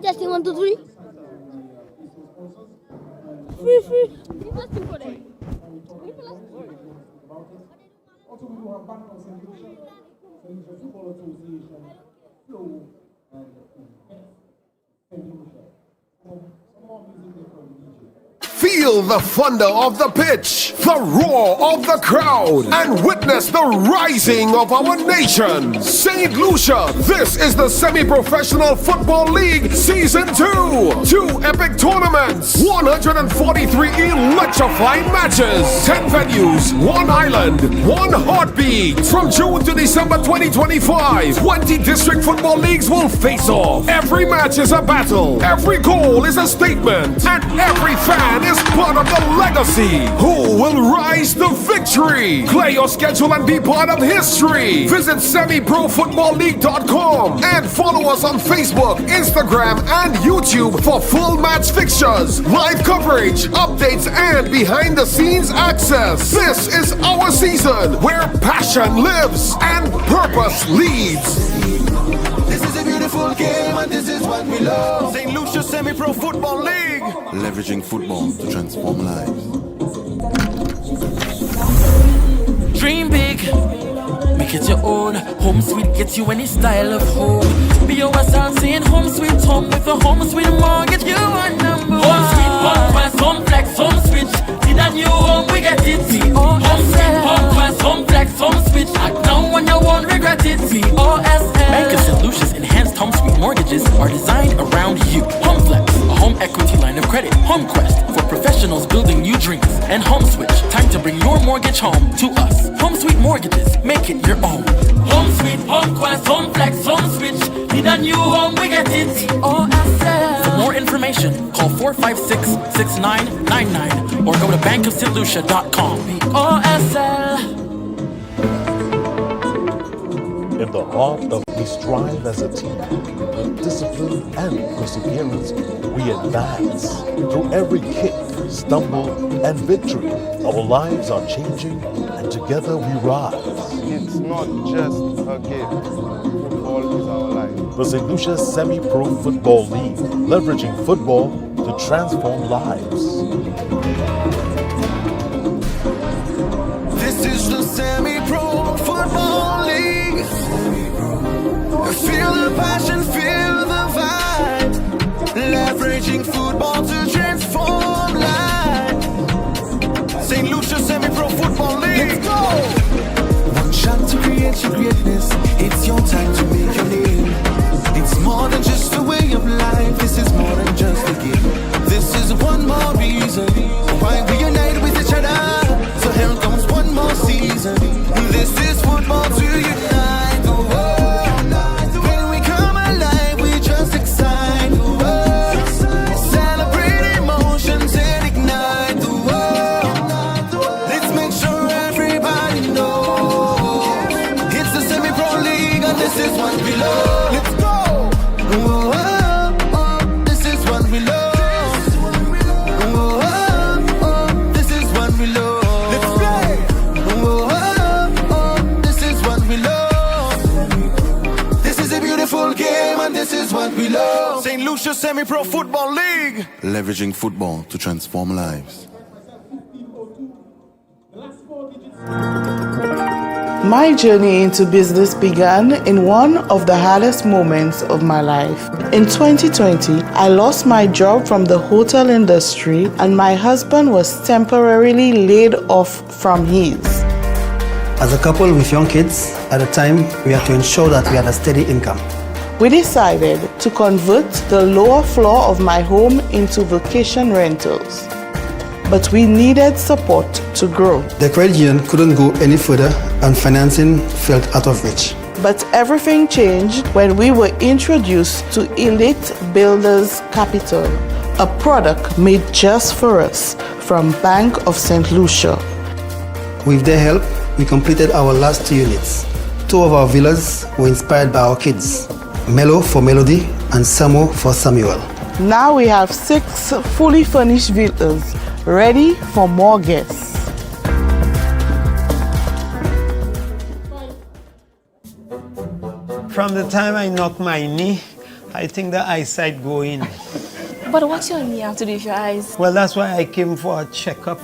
Testing 1, 2, 3. Free. Testing for them. Also, we do have bank concentration, Central Football Association, Flow, and St. Lucia. Some more music there from DJ. Feel the thunder of the pitch, the roar of the crowd, and witness the rising of our nation. St. Lucia, this is the Semi-Professional Football League Season 2. 2 epic tournaments, 143 electrifying matches, 10 venues, 1 island, 1 heartbeat. From June to December 2025, 20 district football leagues will face off. Every match is a battle, every goal is a statement, and every fan is part of the legacy. Who will rise to victory? Clear your schedule and be part of history. Visit semiprofootballleague.com and follow us on Facebook, Instagram, and YouTube for full match fixtures, live coverage, updates, and behind the scenes access. This is our season where passion lives and purpose leads. This is a beautiful game and this is what we love. St. Lucia Semi-Pro Football League. Leveraging football to transform lives. Dream big, make it your own. Home sweet gets you any style of home. Be yourself saying home sweet home with a home sweet mortgage. You are number one. Home sweet, home quest, home flex, home switch. Need a new home, we get it. Home sweet, home quest, home flex, home switch. Act now when you won't regret it. POSL. Bank of St. Lucia's enhanced home sweet mortgages are designed around you. Home flex, a home equity line of credit. Home quest for professionals building new dreams. And home switch, time to bring your mortgage home to us. Home sweet mortgages, make it your own. Home sweet, home quest, home flex, home switch. Need a new home, we get it. POSL. For more information, call 456-6999 or go to bankofstlucia.com. POSL. In the heart of we strive as a team. With discipline and perseverance, we advance. Through every kick, stumble, and victory, our lives are changing, and together we rise. It's not just a game. Football is our life. The St. Lucia Semi-Pro Football League, leveraging football to transform lives. This is the Semi-Pro Football League. Feel the passion, feel the vibe. Leveraging football to transform lives. St. Lucia Semi-Pro Football League. Let's go! One shot to create your greatness. It's your time to make your name. It's more than just a way of life. This is more than just a game. This is one more reason why we unite with each other. So here comes one more season. This is football to unite the world. When we come alive, we just excite the world. Celebrate emotions and ignite the world. Let's make sure everybody knows it's the Semi-Pro League and this is what we love. Let's go! Oh, oh, oh, this is what we love. This is what we love. St. Lucia Semi-Pro Football League. Leveraging football to transform lives. My journey into business began in one of the hardest moments of my life. In 2020, I lost my job from the hotel industry and my husband was temporarily laid off from his. As a couple with young kids, at the time, we had to ensure that we had a steady income. We decided to convert the lower floor of my home into vacation rentals. But we needed support to grow. The credit union couldn't go any further and financing felt out of reach. But everything changed when we were introduced to Elite Builders Capital, a product made just for us from Bank of St. Lucia. With their help, we completed our last 2 units. 2 of our villas were inspired by our kids. Mellow for melody and Samu for Samuel. Now we have 6 fully furnished villas ready for more guests. From the time I knock my knee, I think the eyesight go in. But what's your knee have to do with your eyes? Well, that's why I came for a checkup.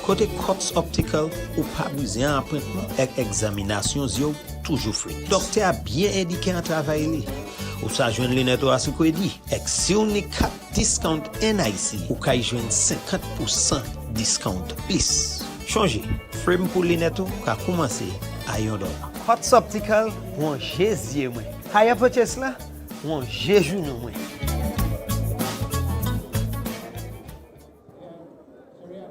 Côté Cox Optical, ou pas besoin d'appointment avec examination yo toujours free. Docteur a bien indiqué un travail. Ou ça joindre lunettes à ce qu'on dit. Avec Xiaomi 4 discount NIC, ou kay joindre 50% discount plus. Changer. Frame pour lunettes ka commencer à $1. Cox Optical, on jésus moi. Higher purchase là, on jésus nous moi.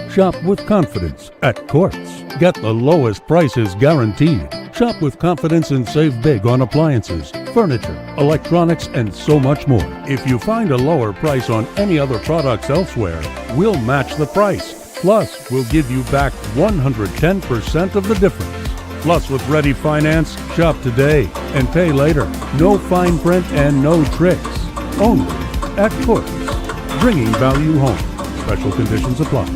Shop with confidence at Quartz. Get the lowest prices guaranteed. Shop with confidence and save big on appliances, furniture, electronics, and so much more. If you find a lower price on any other products elsewhere, we'll match the price. Plus, we'll give you back 110% of the difference. Plus, with Ready Finance, shop today and pay later. No fine print and no tricks. Only at Quartz. Bringing value home. Special conditions apply.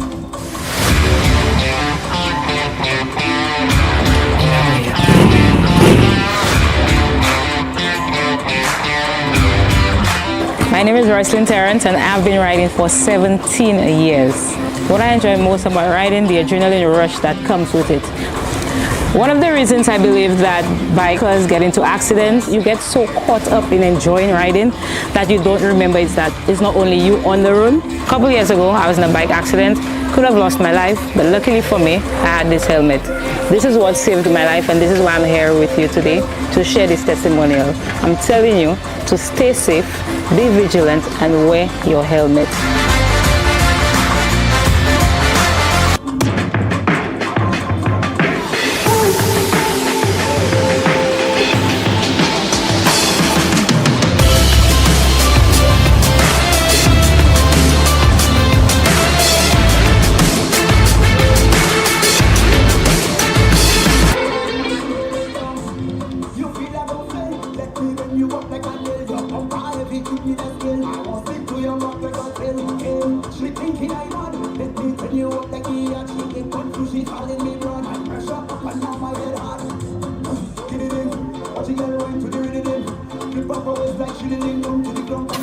My name is Roslyn Terrence and I've been riding for 17 years. What I enjoy most about riding, the adrenaline rush that comes with it. One of the reasons I believe that bikers get into accidents, you get so caught up in enjoying riding that you don't remember that it's not only you on the road. A couple years ago, I was in a bike accident, could have lost my life, but luckily for me, I had this helmet. This is what saved my life, and this is why I'm here with you today to share this testimonial. I'm telling you to stay safe, be vigilant, and wear your helmet.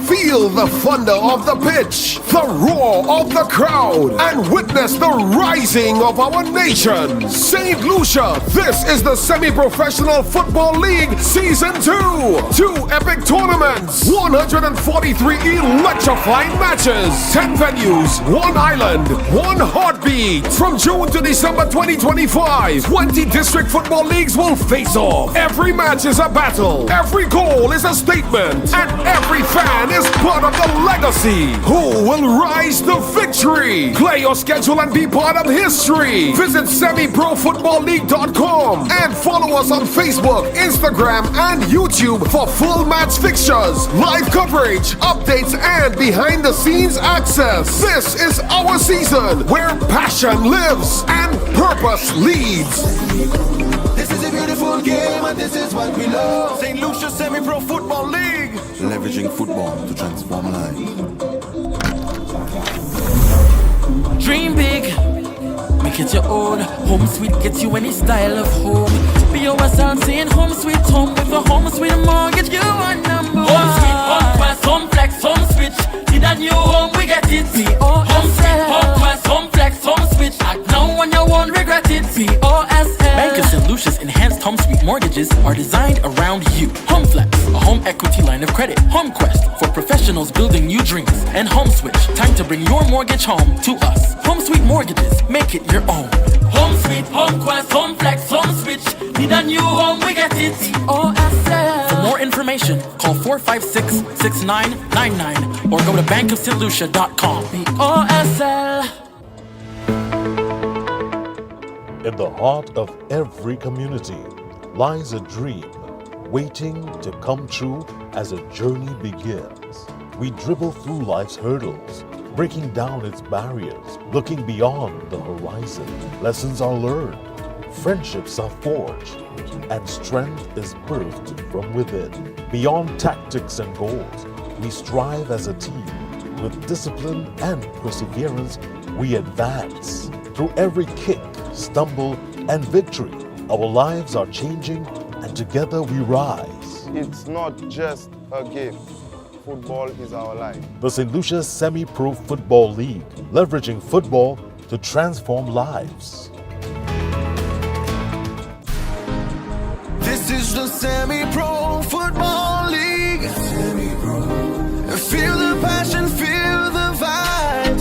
Feel the thunder of the pitch, the roar of the crowd, and witness the rising of our nation. St. Lucia, this is the Semi-Professional Football League Season 2. 2 epic tournaments, 143 electrifying matches, 10 venues, 1 island, 1 heartbeat. From June to December 2025, 20 district football leagues will face off. Every match is a battle, every goal is a statement, and every fan is part of the legacy. Who will rise to victory? Play your schedule and be part of history. Visit semiprofootballleague.com and follow us on Facebook, Instagram, and YouTube for full match fixtures, live coverage, updates, and behind-the-scenes access. This is our season where passion lives and purpose leads. This is a beautiful game and this is what we love. St. Lucia Semi-Pro Football League. Leveraging football to transform lives. Dream big, make it your own. Home sweet gets you any style of home. BOSL saying home sweet home with a home sweet mortgage. You are number one. Home sweet, home quest, home flex, home switch. Need a new home, we get it. Home sweet, home quest, home flex, home switch. Act now when you won't regret it. BOSL. Bank of St. Lucia's enhanced home sweet mortgages are designed around you. Home flex, a home equity line of credit. Home quest for professionals building new dreams. And home switch, time to bring your mortgage home to us. Home sweet mortgages, make it your own. Home sweet, home quest, home flex, home switch. Need a new home, we get it. BOSL. For more information, call 456-6999 or go to bankofstlucia.com. BOSL. In the heart of every community lies a dream waiting to come true as a journey begins. We dribble through life's hurdles, breaking down its barriers, looking beyond the horizon. Lessons are learned, friendships are forged, and strength is birthed from within. Beyond tactics and goals, we strive as a team. With discipline and perseverance, we advance. Through every kick, stumble, and victory, our lives are changing, and together we rise. It's not just a game. Football is our life. The St. Lucia Semi-Pro Football League, leveraging football to transform lives. This is the Semi-Pro Football League. Feel the passion, feel the vibe.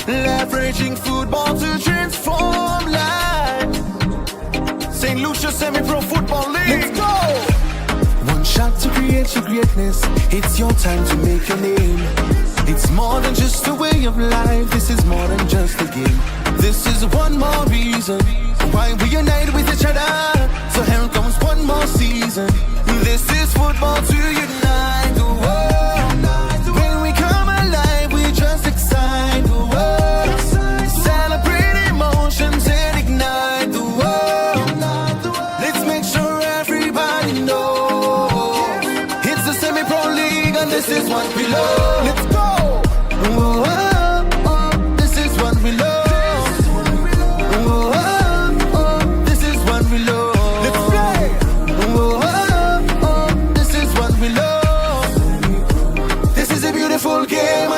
Leveraging football to transform lives. St. Lucia Semi-Pro Football League. Let's go! One shot to create your greatness. It's your time to make your name. It's more than just a way of life. This is more than just a game. This is one more reason why we unite with each other. So here comes one more season. This is football to unite the world. When we come alive, we just excite the world. Celebrate emotions and ignite the world. Let's make sure everybody knows it's the Semi-Pro League and this is what we love. Let's go! Oh, oh, oh, this is what we love.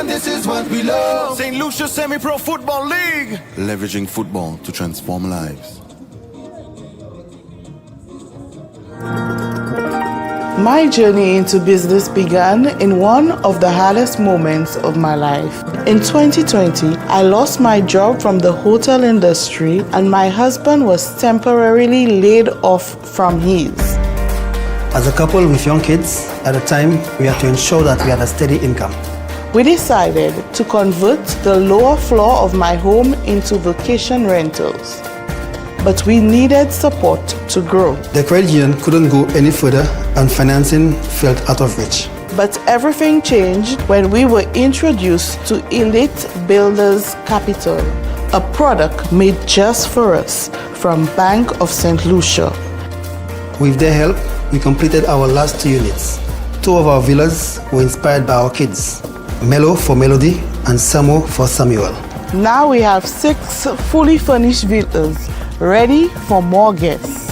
This is what we love. St. Lucia Semi-Pro Football League. Leveraging football to transform lives. My journey into business began in one of the hardest moments of my life. In 2020, I lost my job from the hotel industry and my husband was temporarily laid off from his. As a couple with young kids, at the time, we had to ensure that we had a steady income. We decided to convert the lower floor of my home into vacation rentals. But we needed support to grow. The credit union couldn't go any further and financing felt out of reach. But everything changed when we were introduced to Elite Builders Capital, a product made just for us from Bank of St. Lucia. With their help, we completed our last 2 units. 2 of our villas were inspired by our kids. Melo for Melody and Samo for Samuel. Now we have 6 fully furnished villas ready for more guests.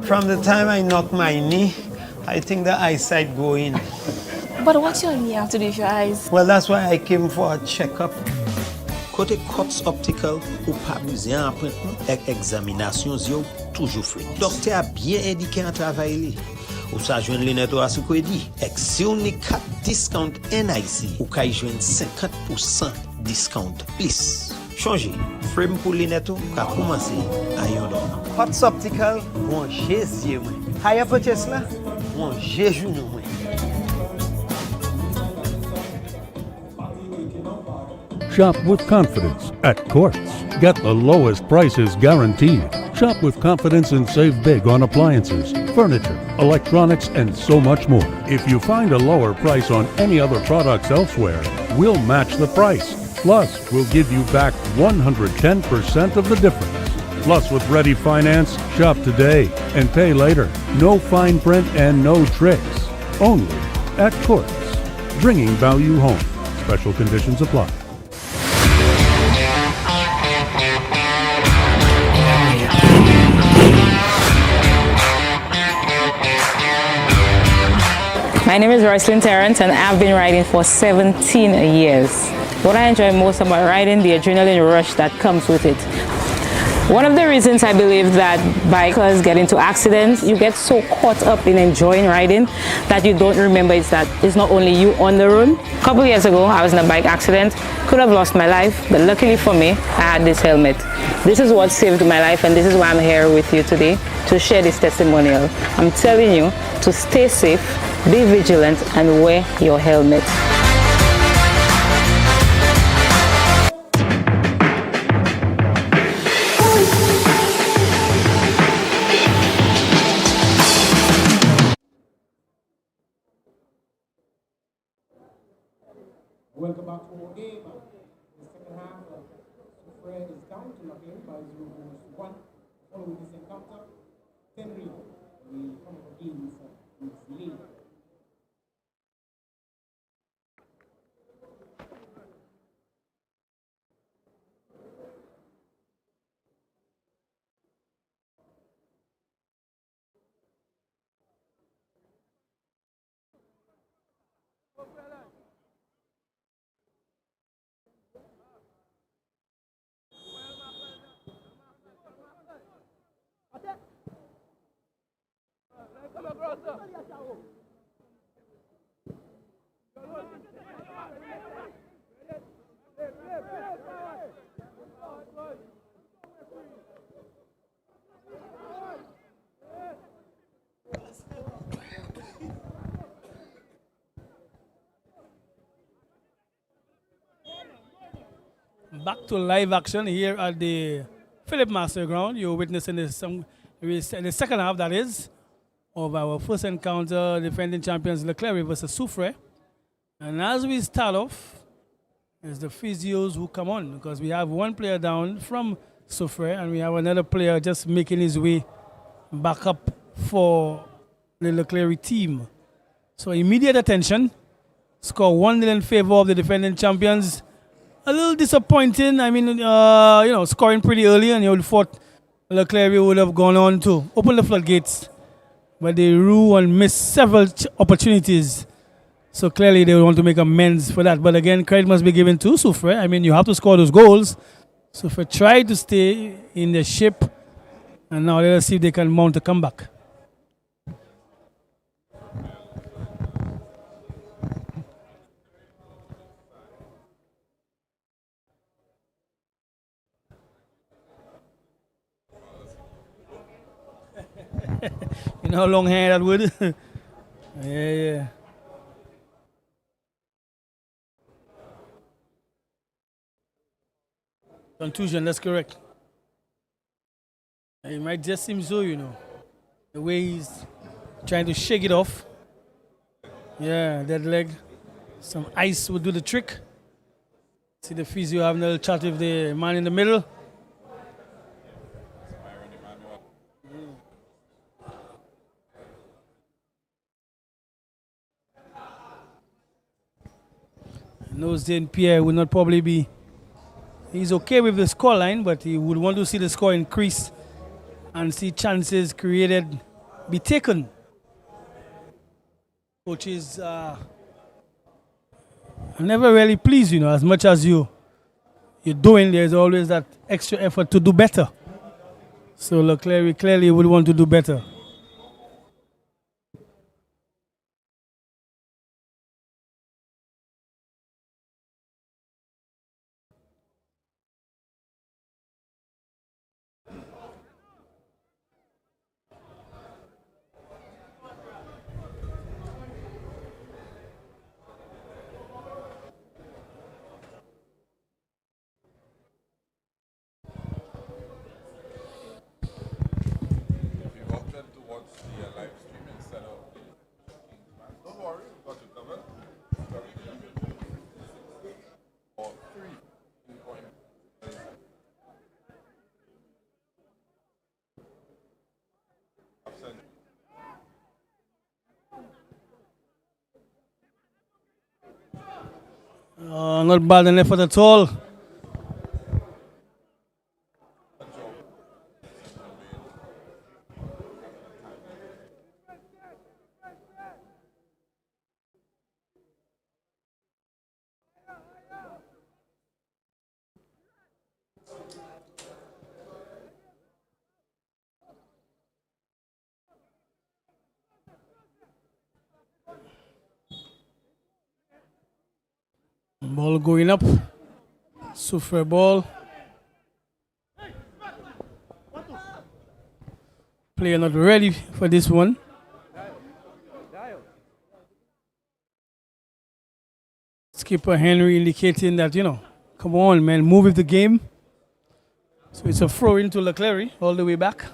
From the time I knock my knee, I think the eyesight go in. But what's your knee have to do with your eyes? Well, that's why I came for a checkup. Côté Cots Optical ou pas besoin apprendre examination yo toujours free. Docteur a bien indiqué un travail li. Ou sa joindre lunettes à ce qu'on dit. Si on est 4 discount NIC ou kay joindre 50% discount plus. Changer frame pour lunettes ka commencer à yon don. Cots Optical, bon jésus moi. Haya purchase là, bon jésus nous moi. Shop with confidence at Quartz. Get the lowest prices guaranteed. Shop with confidence and save big on appliances, furniture, electronics, and so much more. If you find a lower price on any other products elsewhere, we'll match the price. Plus, we'll give you back 110% of the difference. Plus, with Ready Finance, shop today and pay later. No fine print and no tricks. Only at Quartz. Bringing value home. Special conditions apply. My name is Roycelyn Terrence and I've been riding for 17 years. What I enjoy most about riding, the adrenaline rush that comes with it. One of the reasons I believe that bikers get into accidents, you get so caught up in enjoying riding that you don't remember that it's not only you on the road. A couple years ago, I was in a bike accident, could have lost my life, but luckily for me, I had this helmet. This is what saved my life and this is why I'm here with you today to share this testimonial. I'm telling you to stay safe, be vigilant and wear your helmet. Welcome back to our game. Soufriere is down to Clery by 0 goals to 1. Following this encounter, Clery will come up again for Lucia. Back to live action here at the Philip Master Ground. You're witnessing the second half, that is, of our first encounter, defending champions Clery versus Soufriere. And as we start off, it's the physios who come on, because we have one player down from Soufriere and we have another player just making his way back up for the Clery team. So immediate attention. Score 1-0 in favor of the defending champions. A little disappointing. I mean, scoring pretty early, and you would have thought Clery would have gone on to open the floodgates. But they rue and missed several opportunities. So clearly they want to make amends for that. But again, credit must be given to Soufriere. I mean, you have to score those goals. Soufriere tried to stay in the ship, and now let us see if they can mount a comeback. You know how long hair that would? Yeah. Contusion, that's correct. It might just seem so, the way he's trying to shake it off. Yeah, that leg. Some ice would do the trick. See the physio having a little chat with the man in the middle. Knows then Pierre would not probably be. He's okay with the scoreline, but he would want to see the score increase and see chances created be taken. Coaches are never really pleased, as much as you're doing, there's always that extra effort to do better. So Clery clearly would want to do better. Not bad an effort at all. Ball going up. Soufriere ball. Player not ready for this one. Skipper Henry indicating that, come on, man, move with the game. So it's a throw into Clery all the way back.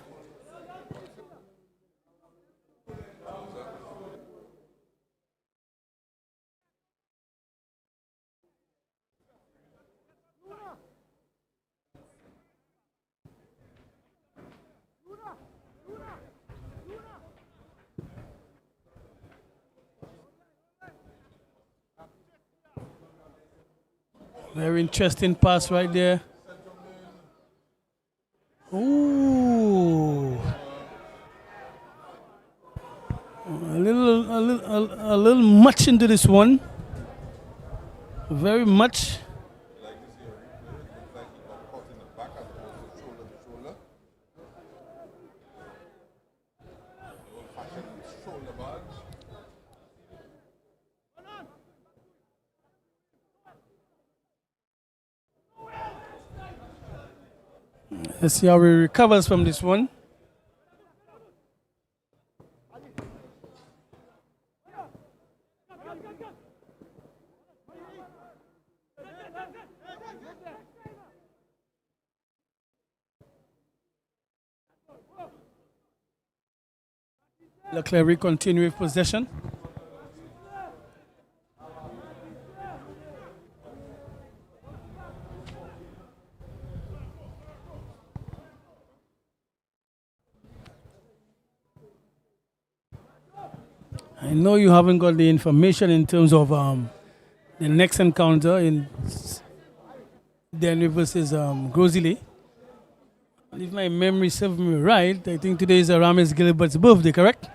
Very interesting pass right there. Ooh. A little much into this one. Very much. Let's see how he recovers from this one. Clery continue with possession. I know you haven't got the information in terms of the next encounter in Denver versus Grozile. If my memory serves me right, I think today is Aramis Gilbert's birthday, correct?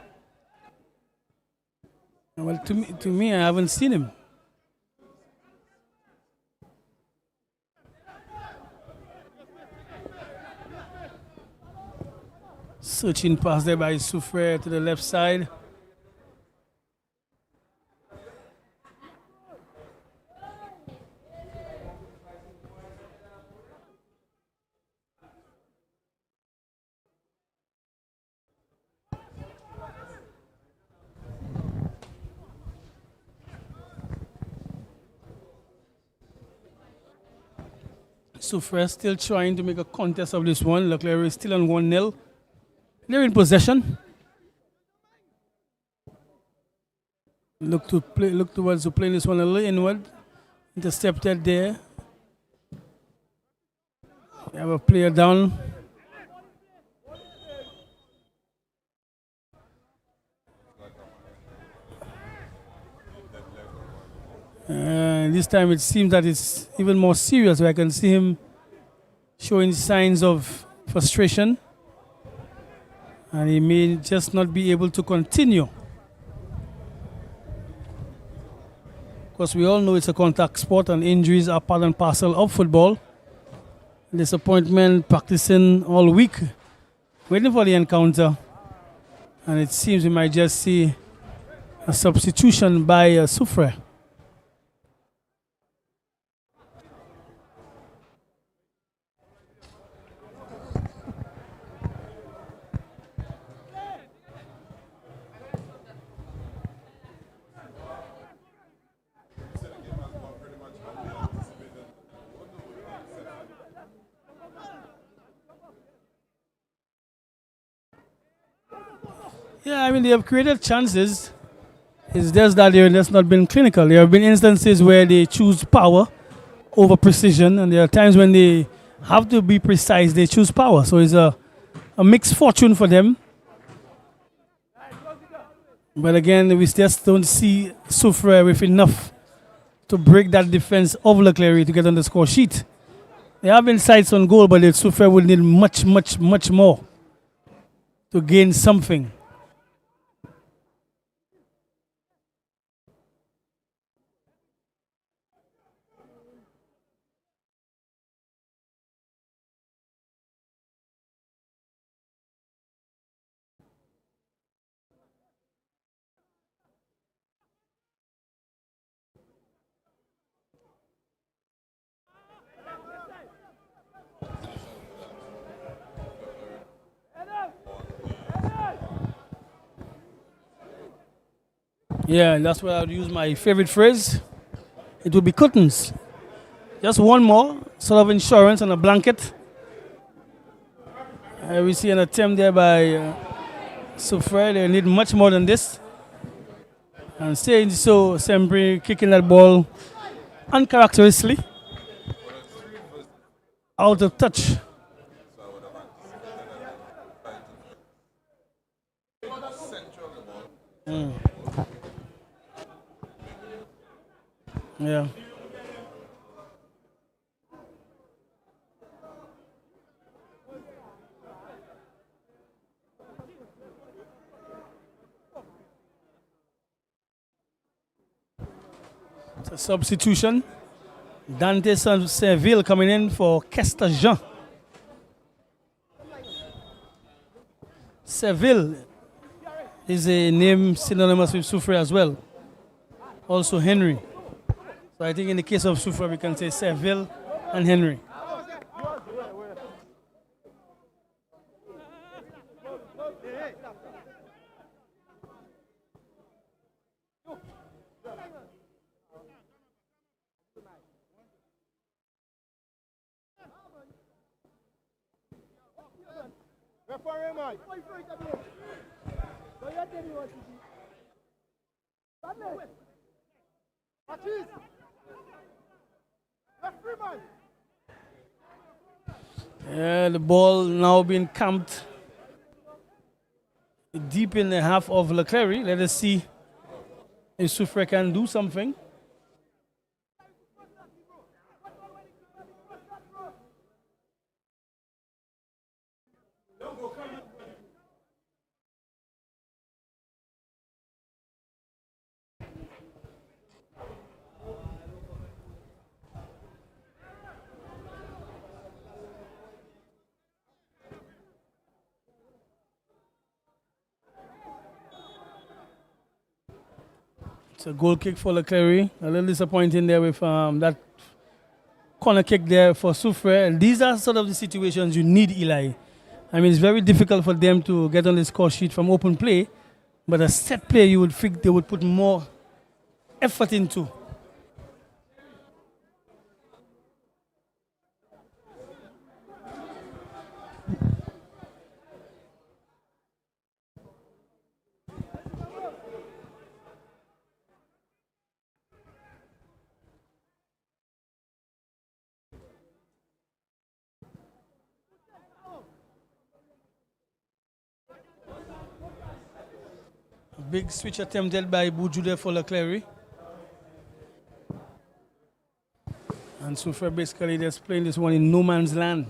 Well, to me, I haven't seen him. Searching pass there by Soufriere to the left side. Soufriere still trying to make a contest of this one. Clery is still on 1-0. They're in possession. Look towards to play this one a little inward. Intercepted there. They have a player down. This time it seems that it's even more serious. I can see him showing signs of frustration. And he may just not be able to continue. Because we all know it's a contact sport and injuries are part and parcel of football. Disappointment, practicing all week, waiting for the encounter. And it seems we might just see a substitution by Soufriere. Yeah, I mean, they have created chances. It's just that they've just not been clinical. There have been instances where they choose power over precision, and there are times when they have to be precise, they choose power. So it's a mixed fortune for them. But again, we just don't see Soufriere with enough to break that defense of Clery to get on the score sheet. There have been sights on goal, but Soufriere will need much, much, much more to gain something. Yeah, that's where I'd use my favorite phrase. It would be curtains. Just one more, sort of insurance and a blanket. We see an attempt there by Soufriere. They need much more than this. And saying so, Sempre kicking that ball uncharacteristically. Out of touch. Yeah. Substitution. Dante Seville coming in for Kester Jean. Seville is a name synonymous with Soufriere as well. Also Henry. So I think in the case of Soufriere, we can say Seville and Henry. The ball now being camped deep in the half of Clery. Let us see if Soufriere can do something. It's a goal kick for Clery. A little disappointing there with that corner kick there for Soufriere. And these are sort of the situations you need Eli. I mean, it's very difficult for them to get on the score sheet from open play, but a set play you would think they would put more effort into. Big switch attempted by Buju there for Clery. And Soufriere basically just playing this one in no man's land.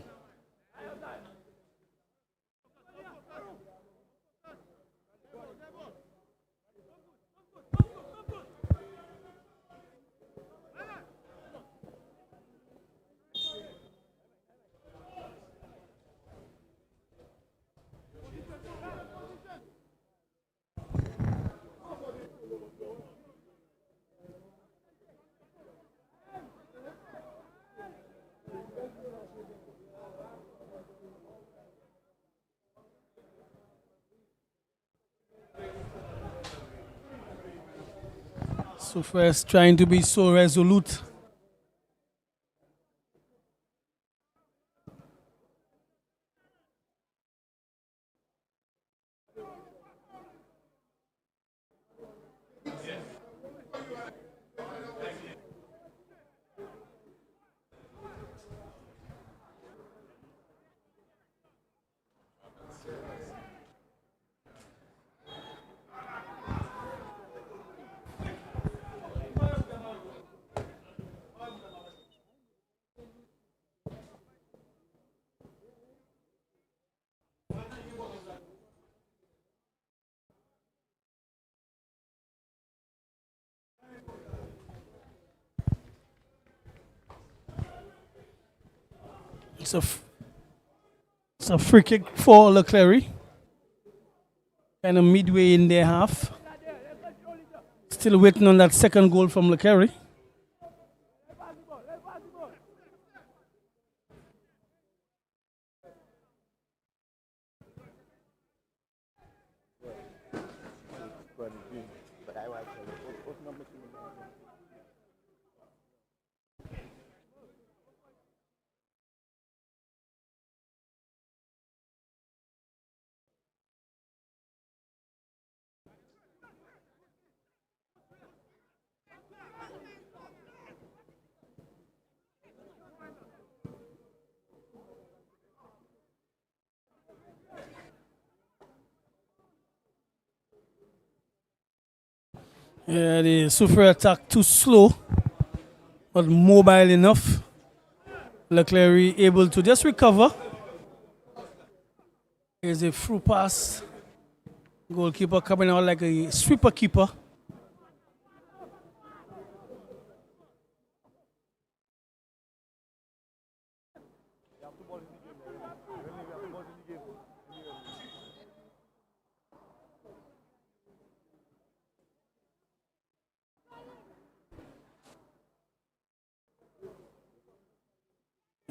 Soufriere trying to be so resolute. It's a free kick for Clery. Kind of midway in their half. Still waiting on that second goal from Clery. Yeah, the Soufriere attack too slow, but mobile enough. Clery able to just recover. Here's a through pass. Goalkeeper coming out like a sweeper keeper.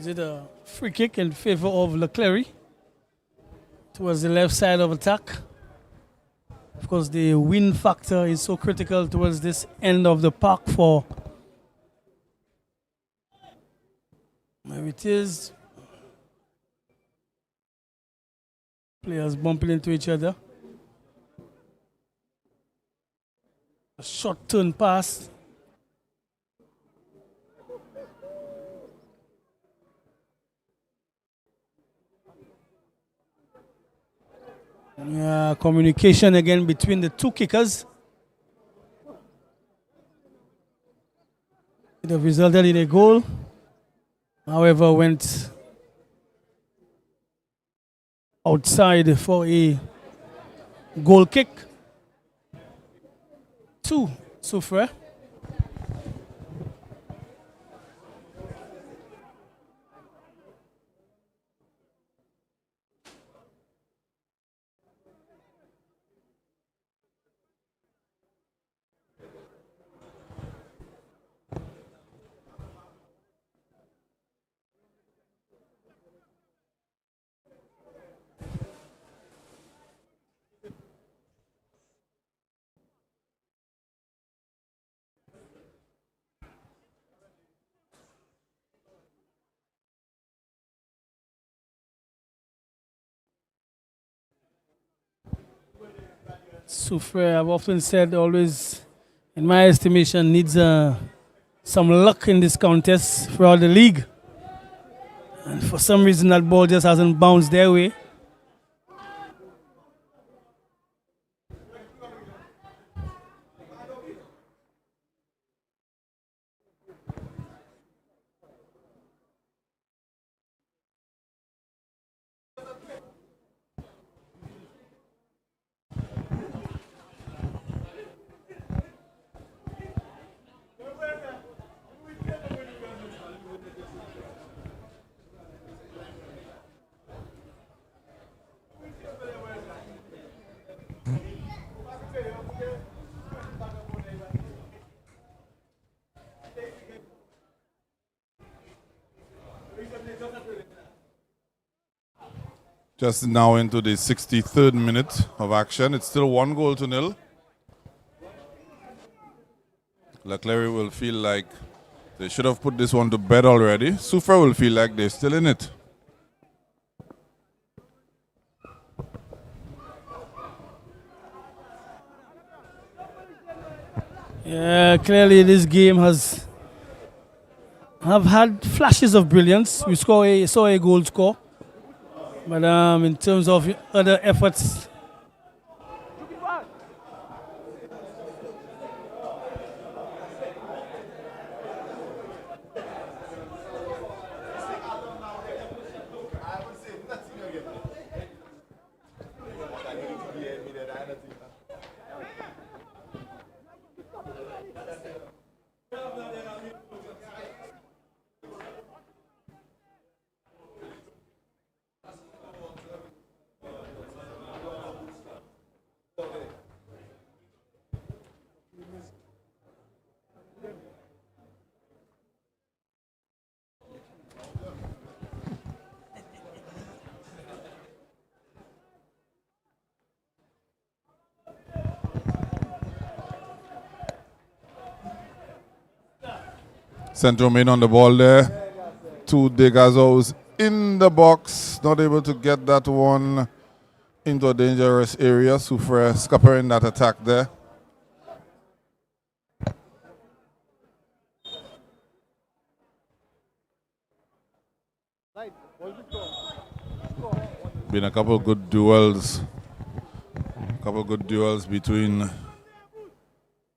Is it a free kick in favor of Clery towards the left side of attack? Of course, the wind factor is so critical towards this end of the park for. There it is. Players bumping into each other. A short turn pass. Communication again between the two kickers. It have resulted in a goal. However, went outside for a goal kick to Soufriere. Soufriere, I've often said, always, in my estimation, needs some luck in this contest throughout the league. And for some reason, that ball just hasn't bounced their way. Just now into the 63rd minute of action. It's still 1-0. Clery will feel like they should have put this one to bed already. Soufriere will feel like they're still in it. Yeah, clearly this game have had flashes of brilliance. We saw a goal score. But in terms of other efforts, Central main on the ball there. Two Degazos in the box. Not able to get that one into a dangerous area. Soufriere scuppering that attack there. Been a couple good duels. Between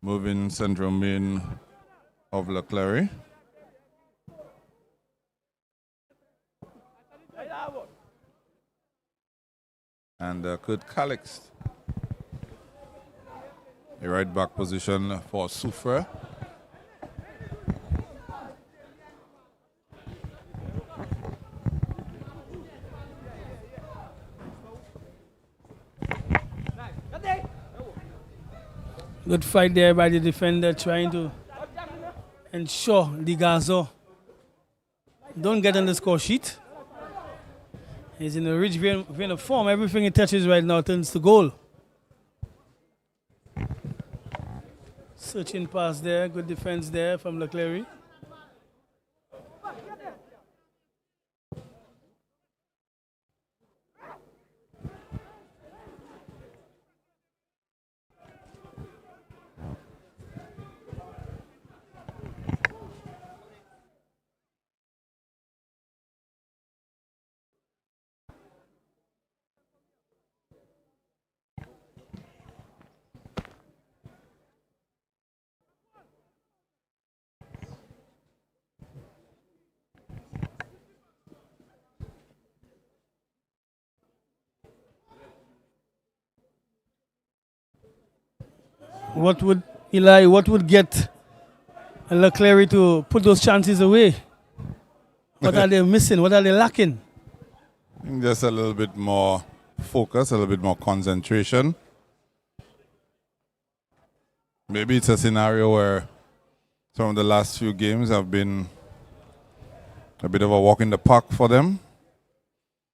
moving central main of Clery. And Kurt Calix. A right back position for Soufriere. good fight there by the defender trying to ensure Ligazo don't get on the score sheet. He's in a rich vein of form. Everything he touches right now turns to goal. Searching pass there. Good defense there from Clery. What would get Clery to put those chances away? What are they missing? What are they lacking? Just a little bit more focus, a little bit more concentration. Maybe it's a scenario where some of the last few games have been a bit of a walk in the park for them.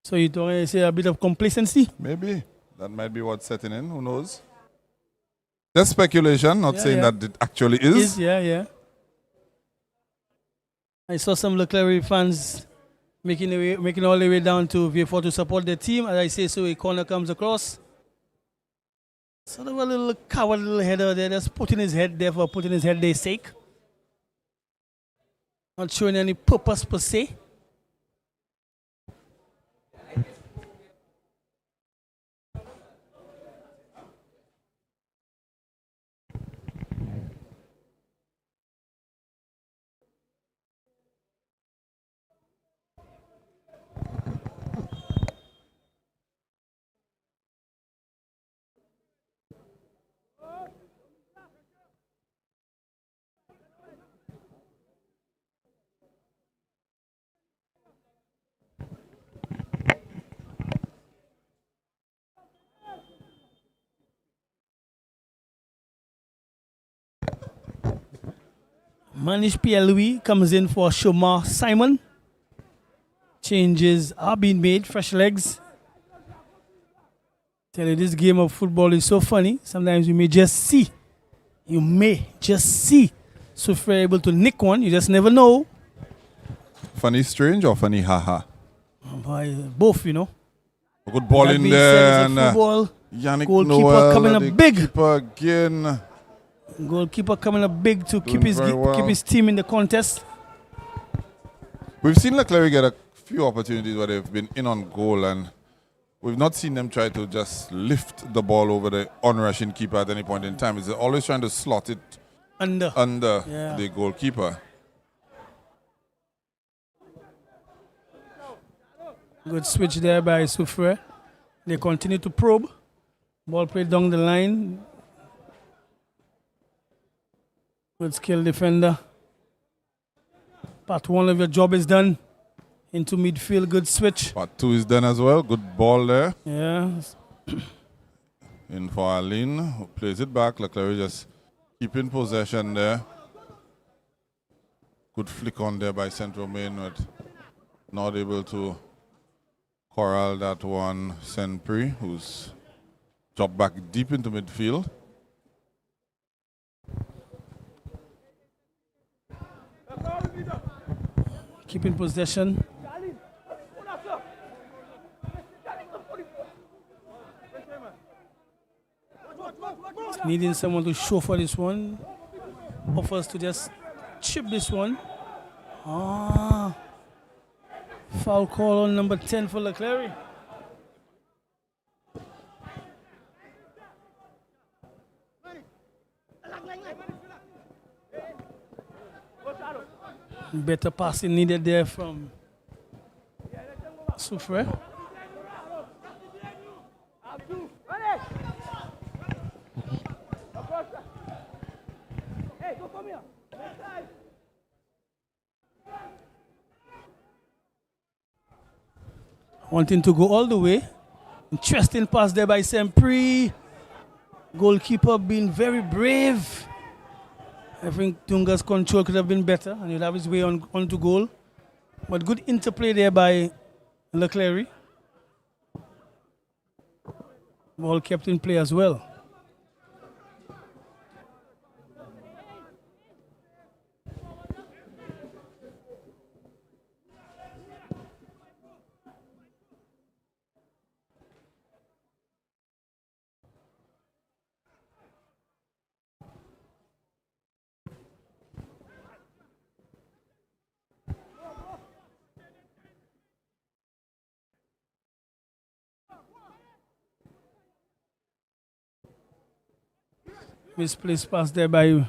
So you don't say a bit of complacency? Maybe. That might be what's setting in. Who knows? Just speculation, not saying that it actually is. Yeah. I saw some Clery fans making all the way down to V4 to support their team. As I say so, a corner comes across. Sort of a little coward little header there, just putting his head there for putting his head there's sake. Not showing any purpose per se. Manish Louis comes in for Shomar Simon. Changes are being made, fresh legs. Tell you, this game of football is so funny. Sometimes you may just see Soufriere able to nick one. You just never know. Funny strange or funny haha? Both, you know. A good ball in there. And Yannick goalkeeper Noel, coming up big. Keeper again. Goalkeeper coming up big to keep his team in the contest. We've seen Clery get a few opportunities where they've been in on goal, and we've not seen them try to just lift the ball over the on-rushing keeper at any point in time. They're always trying to slot it under the goalkeeper. Good switch there by Soufriere. They continue to probe. Ball played down the line. Good skill defender. Part one of your job is done. Into midfield, good switch. Part two is done as well. Good ball there. Yeah. In for Aline, who plays it back. Clery just keeping possession there. Good flick on there by Central Main, but not able to corral that one. Senpri, who's dropped back deep into midfield. Keeping possession. Needing someone to show for this one. Offers to just chip this one. Foul call on number 10 for Clery. Better passing needed there from Soufriere. Wanting to go all the way. Interesting pass there by Sempri. Goalkeeper being very brave. I think Tunga's control could have been better and he'll have his way on to goal. But good interplay there by Clery. Ball kept in play as well. Misplaced pass there by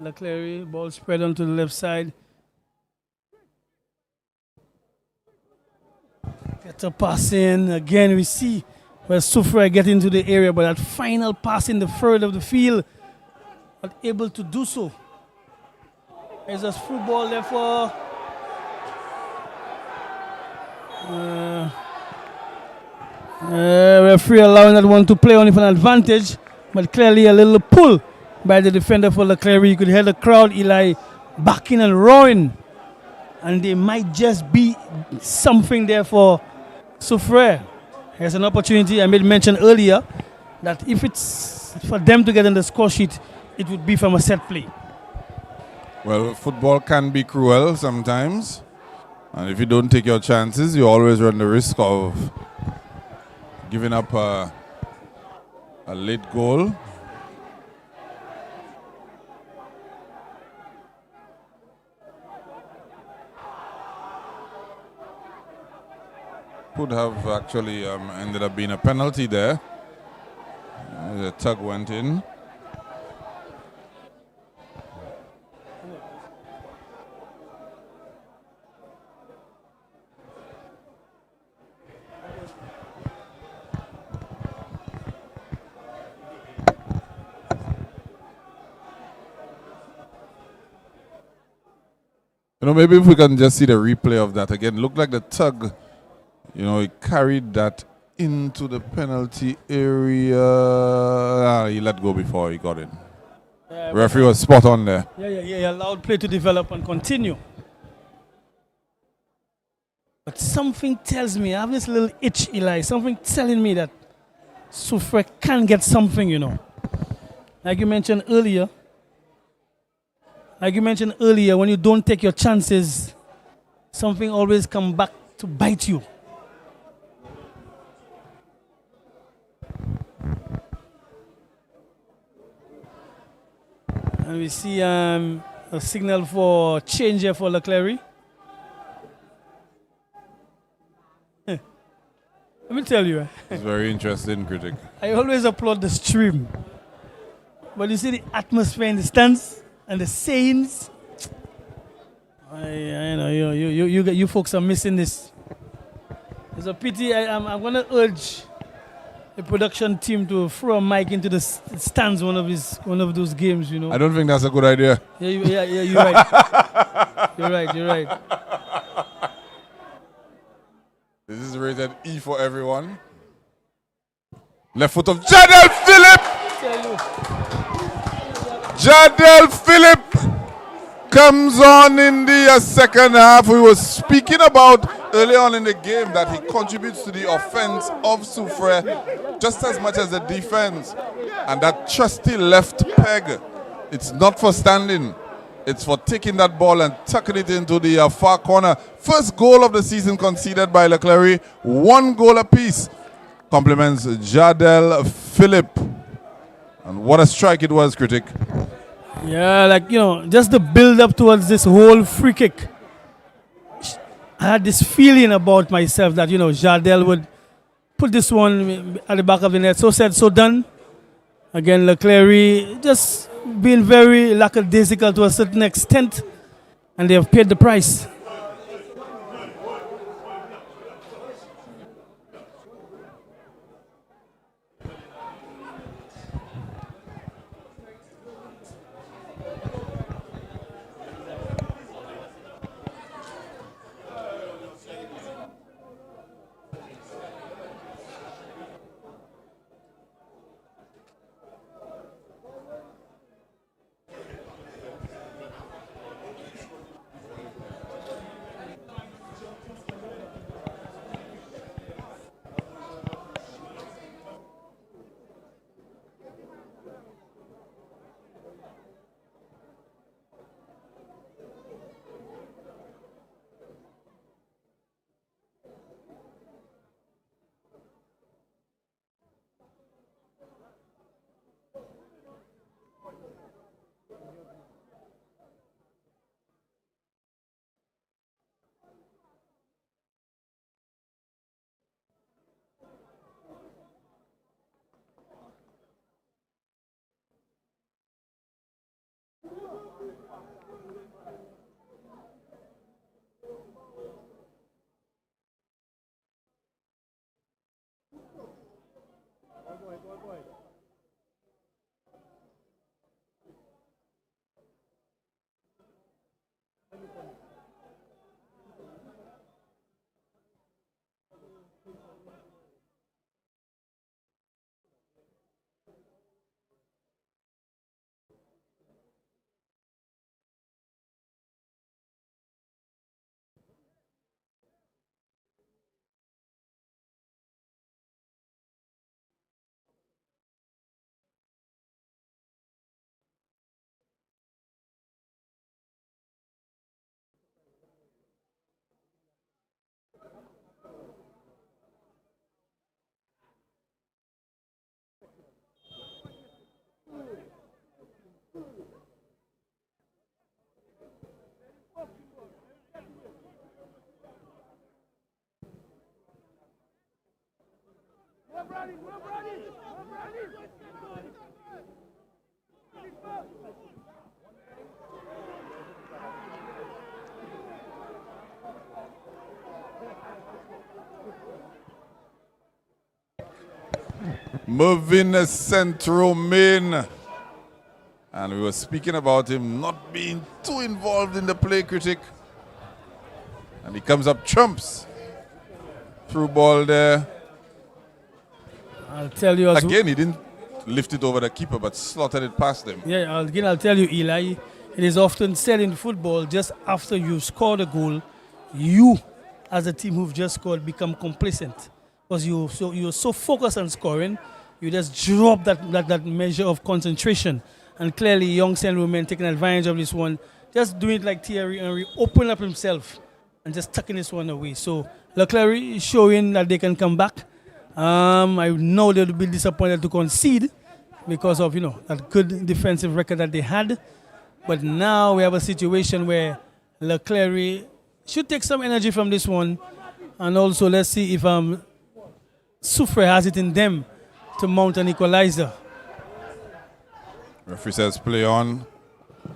Clery. Ball spread onto the left side. Get a pass in. Again, we see where Soufriere get into the area, but that final pass in the third of the field, not able to do so. There's a through ball there for referee allowing that one to play on for an advantage, but clearly a little pull by the defender for Clery. You could hear the crowd, Eli, backing and roaring, and there might just be something there for Soufriere. Here's an opportunity I made mention earlier that if it's for them to get on the score sheet, it would be from a set play. Well, football can be cruel sometimes, and if you don't take your chances, you always run the risk of giving up a late goal. Could have actually ended up being a penalty there. The tug went in. Maybe if we can just see the replay of that again. Looked like the tug, he carried that into the penalty area. He let go before he got in. Referee was spot on there. Yeah. Allowed play to develop and continue. But something tells me, I have this little itch, Eli, something telling me that Soufriere can get something, Like you mentioned earlier, when you don't take your chances, something always comes back to bite you. And we see a signal for change here for Clery. Let me tell you. It's very interesting, critic. I always applaud the stream. But you see the atmosphere in the stands and the sayings. I know you folks are missing this. It's a pity. I'm going to urge the production team to throw a mic into the stands one of those games. I don't think that's a good idea. Yeah, you're right. You're right. This is rated E for everyone. Left foot of Jadel Phillip. Jadel Phillip comes on in the second half. We were speaking about early on in the game that he contributes to the offense of Soufriere just as much as the defense. And that trusty left peg, it's not for standing. It's for taking that ball and tucking it into the far corner. First goal of the season conceded by Clery. 1 goal apiece. Compliments Jadel Phillip. And what a strike it was, critic. Yeah, just the build up towards this whole free kick. I had this feeling about myself that, Jadel would put this one at the back of the net. So said, so done. Again, Clery just being very lackadaisical to a certain extent, and they have paid the price. Moving Centro Main. And we were speaking about him not being too involved in the play, critic. And he comes up, trumps. Through ball there. I'll tell you again, he didn't lift it over the keeper, but slotted it past him. Yeah, again, I'll tell you, Eli, it is often said in football, just after you've scored a goal, you, as a team who've just scored, become complacent. Because you're so focused on scoring, you just drop that measure of concentration. And clearly, young St. Romain taking advantage of this one, just doing it like Thierry Henry, open up himself and just tucking this one away. So, Clery is showing that they can come back. I know they'll be disappointed to concede because of, that good defensive record that they had. But now we have a situation where Clery should take some energy from this one. And also, let's see if Soufriere has it in them to mount an equalizer. Referee says play on.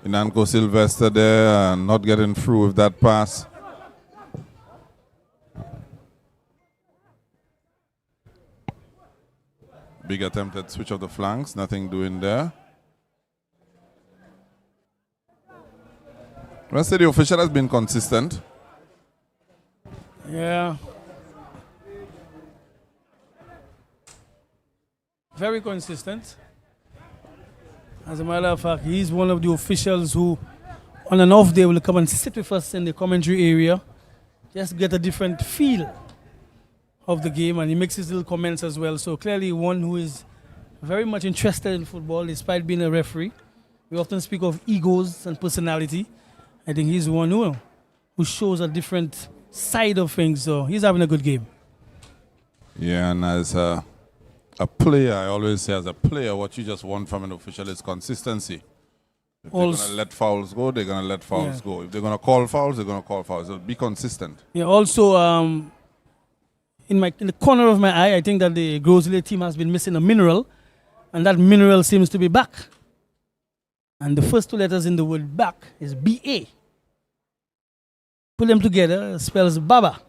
Inanko Sylvester there and not getting through with that pass. Big attempted switch of the flanks, nothing doing there. Let's say the official has been consistent. Yeah. Very consistent. As a matter of fact, he's one of the officials who, on an off day, will come and sit with us in the commentary area, just get a different feel of the game, and he makes his little comments as well. So clearly one who is very much interested in football despite being a referee. We often speak of egos and personality. I think he's one who shows a different side of things, so he's having a good game. Yeah, and as a player, I always say as a player, what you just want from an official is consistency. If they're going to let fouls go, they're going to let fouls go. If they're going to call fouls, they're going to call fouls. So be consistent. Yeah, also, in the corner of my eye, I think that the Grosley team has been missing a mineral, and that mineral seems to be back. And the first two letters in the word back is B-A. Put them together, it spells Baba.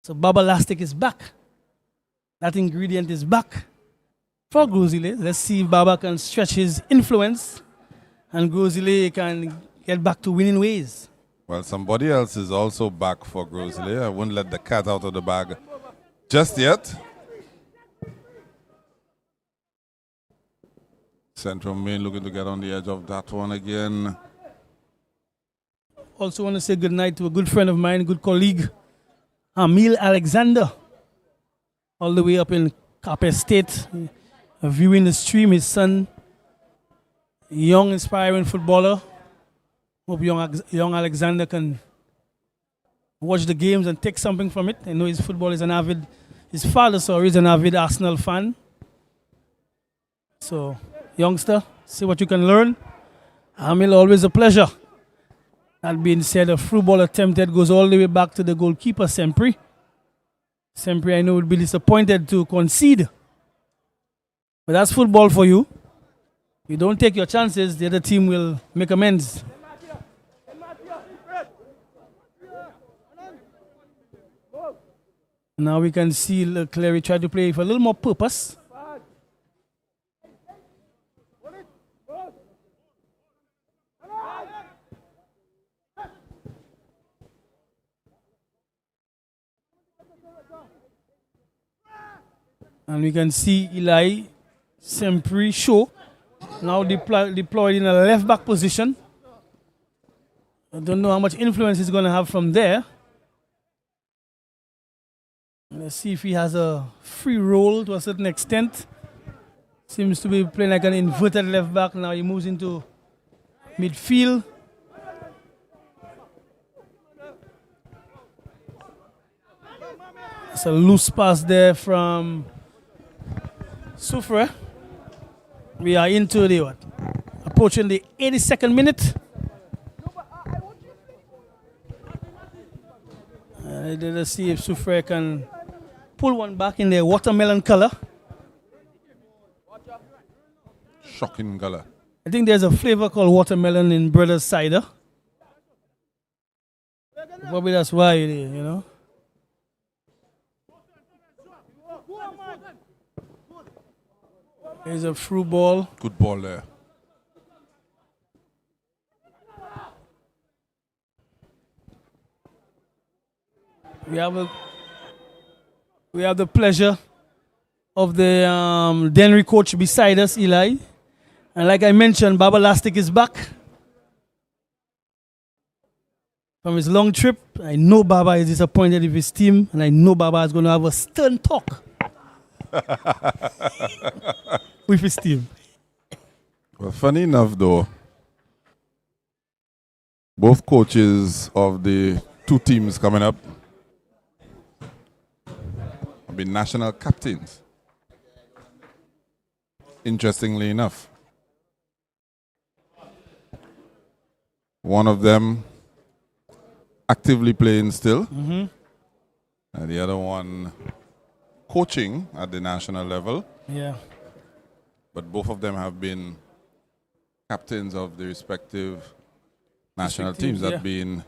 So Baba Lastic is back. That ingredient is back for Grosley. Let's see if Baba can stretch his influence and Grosley can get back to winning ways. Well, somebody else is also back for Grosley. I wouldn't let the cat out of the bag just yet. Central Main looking to get on the edge of that one again. Also want to say good night to a good friend of mine, good colleague, Emil Alexander, all the way up in Capes State, viewing the stream. His son, young, inspiring footballer. Hope young Alexander can watch the games and take something from it. I know his father is an avid Arsenal fan. So, youngster, see what you can learn. Emil, always a pleasure. That being said, a through ball attempted goes all the way back to the goalkeeper, Sempre. Sempre, I know, would be disappointed to concede. But that's football for you. You don't take your chances, the other team will make amends. Now we can see Clery try to play for a little more purpose. And we can see Eli Sempre show now deployed in a left back position. I don't know how much influence he's going to have from there. Let's see if he has a free role to a certain extent. Seems to be playing like an inverted left back. Now he moves into midfield. It's a loose pass there from Soufriere. We are into the approaching the 82nd minute. Let's see if Soufriere can pull one back in their watermelon color. Shocking color. I think there's a flavor called watermelon in Brother's Cider. Probably that's why it is, you know. There's a through ball. Good ball there. We have the pleasure of the Denry coach beside us, Eli. And like I mentioned, Baba Lastic is back from his long trip. I know Baba is disappointed with his team, and I know Baba is going to have a stern talk with his team. Well, funny enough, though, both coaches of the two teams coming up have been national captains. Interestingly enough, one of them actively playing still, and the other one coaching at the national level. Yeah. But both of them have been captains of the respective national teams, that yeah. being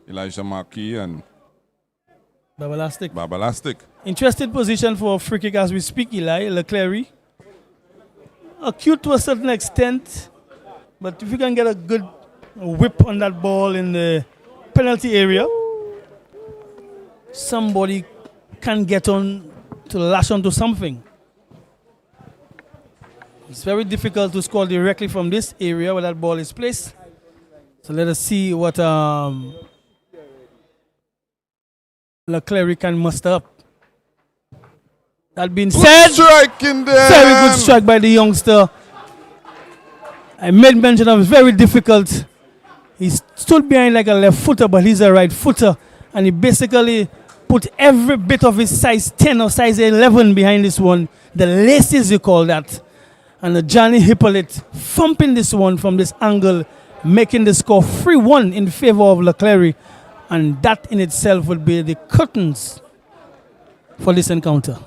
Elijah Marquis and Baba Lastic. Baba Lastic. Interesting position for free kick as we speak, Eli. Clery. Acute to a certain extent, but if you can get a good whip on that ball in the penalty area, somebody can get on to lash onto something. It's very difficult to score directly from this area where that ball is placed. So let us see what Clery can muster up. That being said, striking there. Very good strike by the youngster. I made mention of very difficult. He stood behind like a left footer, but he's a right footer. And he basically put every bit of his size 10 or size 11 behind this one. The laces, you call that. And Johnny Hippolyte thumping this one from this angle, making the score 3-1 in favor of Clery. And that in itself would be the curtains for this encounter.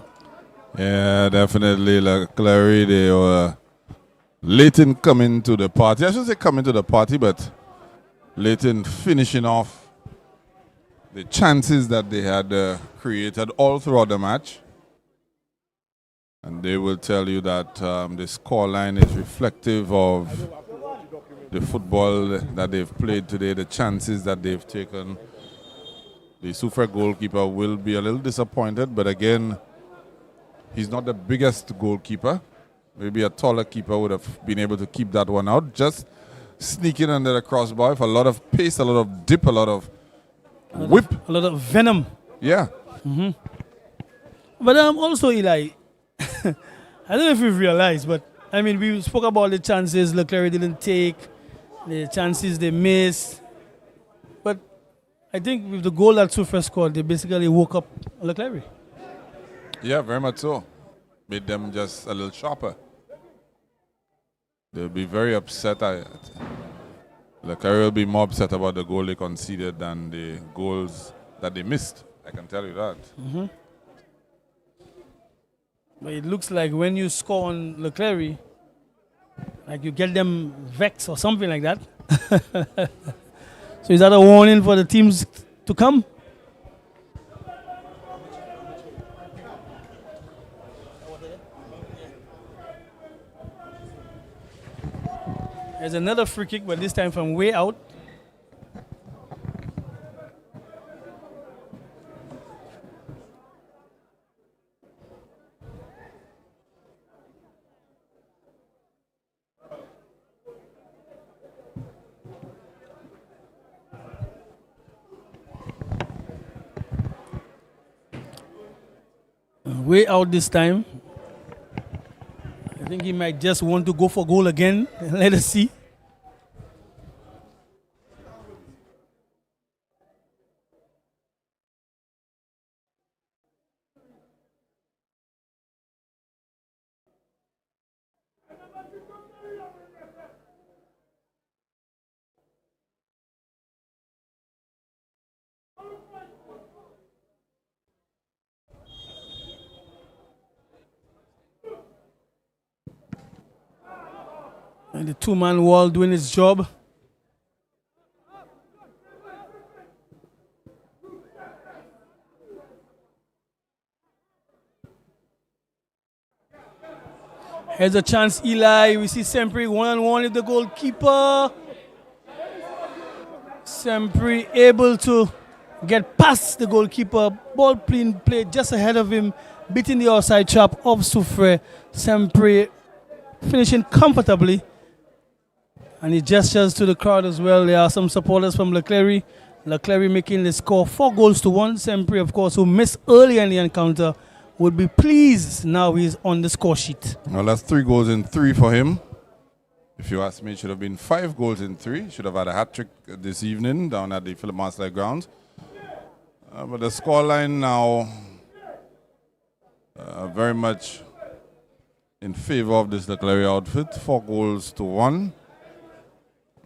Yeah, definitely. Clery, they were late in coming to the party. I shouldn't say coming to the party, but late in finishing off the chances that they had created all throughout the match. And they will tell you that the scoreline is reflective of the football that they've played today, the chances that they've taken. The Soufriere goalkeeper will be a little disappointed, but again, he's not the biggest goalkeeper. Maybe a taller keeper would have been able to keep that one out. Just sneaking under the crossbar with a lot of pace, a lot of dip, a lot of whip. A lot of venom. Yeah. But also, Eli, I don't know if you've realized, but I mean, we spoke about the chances Clery didn't take, the chances they missed. But I think with the goal that Soufriere scored, they basically woke up Clery. Yeah, very much so. Made them just a little sharper. They'll be very upset. Clery will be more upset about the goal they conceded than the goals that they missed. I can tell you that. But it looks like when you score on Clery, like you get them vexed or something like that. So is that a warning for the teams to come? There's another free kick, but this time from way out. Way out this time. I think he might just want to go for goal again. Let us see. And the two-man wall doing its job. Here's a chance, Eli. We see Sempre one-on-one with the goalkeeper. Sempre able to get past the goalkeeper. Ball played just ahead of him, beating the outside trap of Soufriere. Sempre finishing comfortably. And he gestures to the crowd as well. There are some supporters from Clery. Clery making the score 4-1. Sempre, of course, who missed earlier in the encounter, would be pleased now he's on the score sheet. Well, that's 3 goals in 3 for him. If you ask me, it should have been 5 goals in 3. Should have had a hat-trick this evening down at the Philip Marsley grounds. But the scoreline now very much in favor of this Clery outfit. 4-1.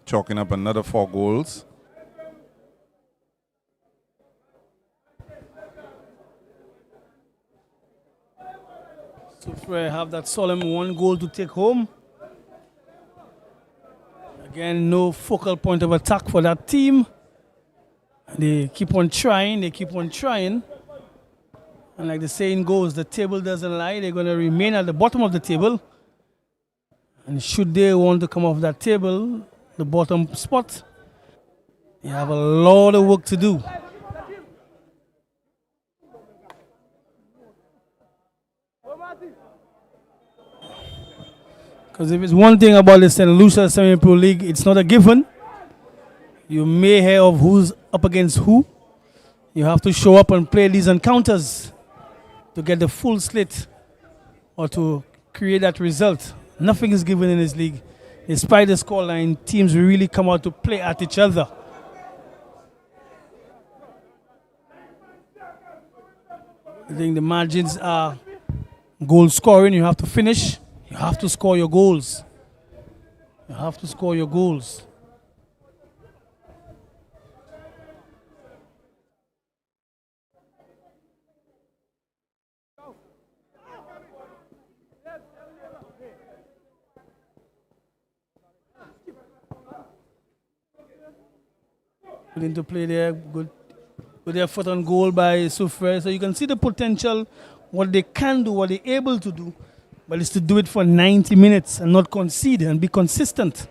Chalking up another 4 goals. Soufriere have that solemn 1 goal to take home. Again, no focal point of attack for that team. They keep on trying. And like the saying goes, the table doesn't lie. They're going to remain at the bottom of the table. And should they want to come off that table, the bottom spot, they have a lot of work to do. Because if it's one thing about the St. Lucia Semi-Pro League, it's not a given. You may hear of who's up against who. You have to show up and play these encounters to get the full slate or to create that result. Nothing is given in this league. Despite the scoreline, teams really come out to play at each other. I think the margins are goal scoring. You have to finish. You have to score your goals. Good into play there. Good effort on goal by Soufriere. So you can see the potential, what they can do, what they're able to do. But it's to do it for 90 minutes and not concede and be consistent.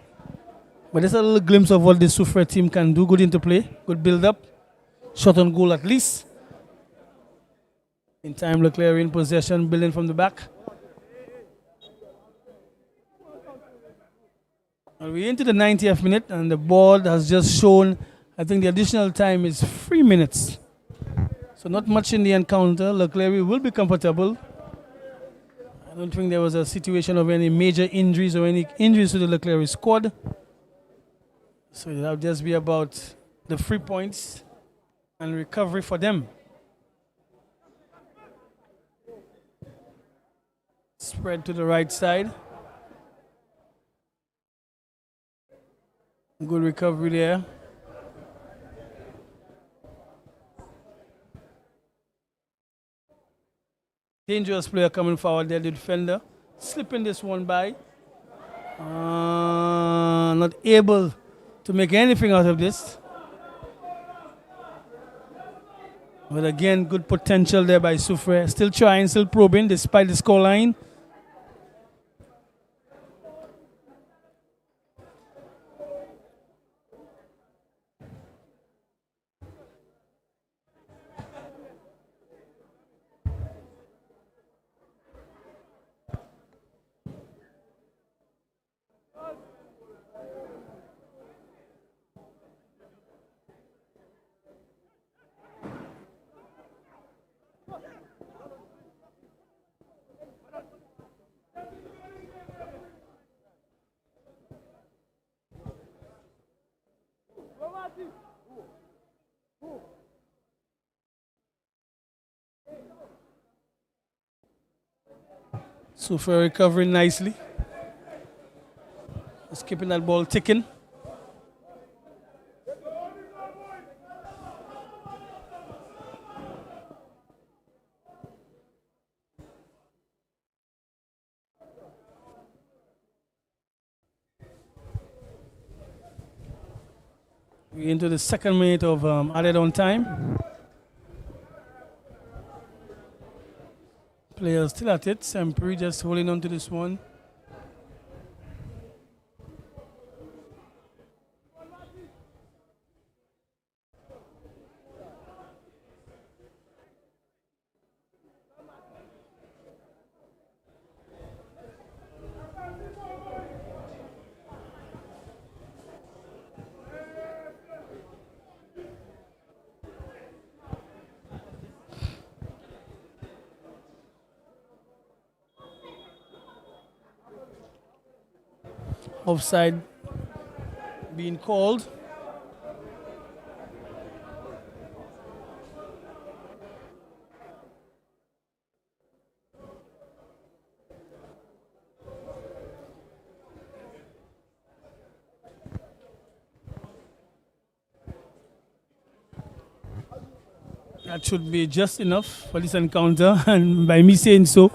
But there's a little glimpse of what the Soufriere team can do. Good interplay, good build-up, shot on goal at least. In time, Clery in possession, building from the back. And we're into the 90th minute, and the board has just shown, I think the additional time is 3 minutes. So not much in the encounter. Clery will be comfortable. I don't think there was a situation of any major injuries or any injuries to the Clery squad. So it'll just be about the 3 points and recovery for them. Spread to the right side. Good recovery there. Dangerous player coming forward there, the defender. Slipping this one by. Not able to make anything out of this. But again, good potential there by Soufriere. Still trying, still probing despite the scoreline. Soufriere recovering nicely. Just keeping that ball ticking. We're into the second minute of added on time. Players still at it. Sampri just holding on to this one. Offside being called. That should be just enough for this encounter, and by me saying so,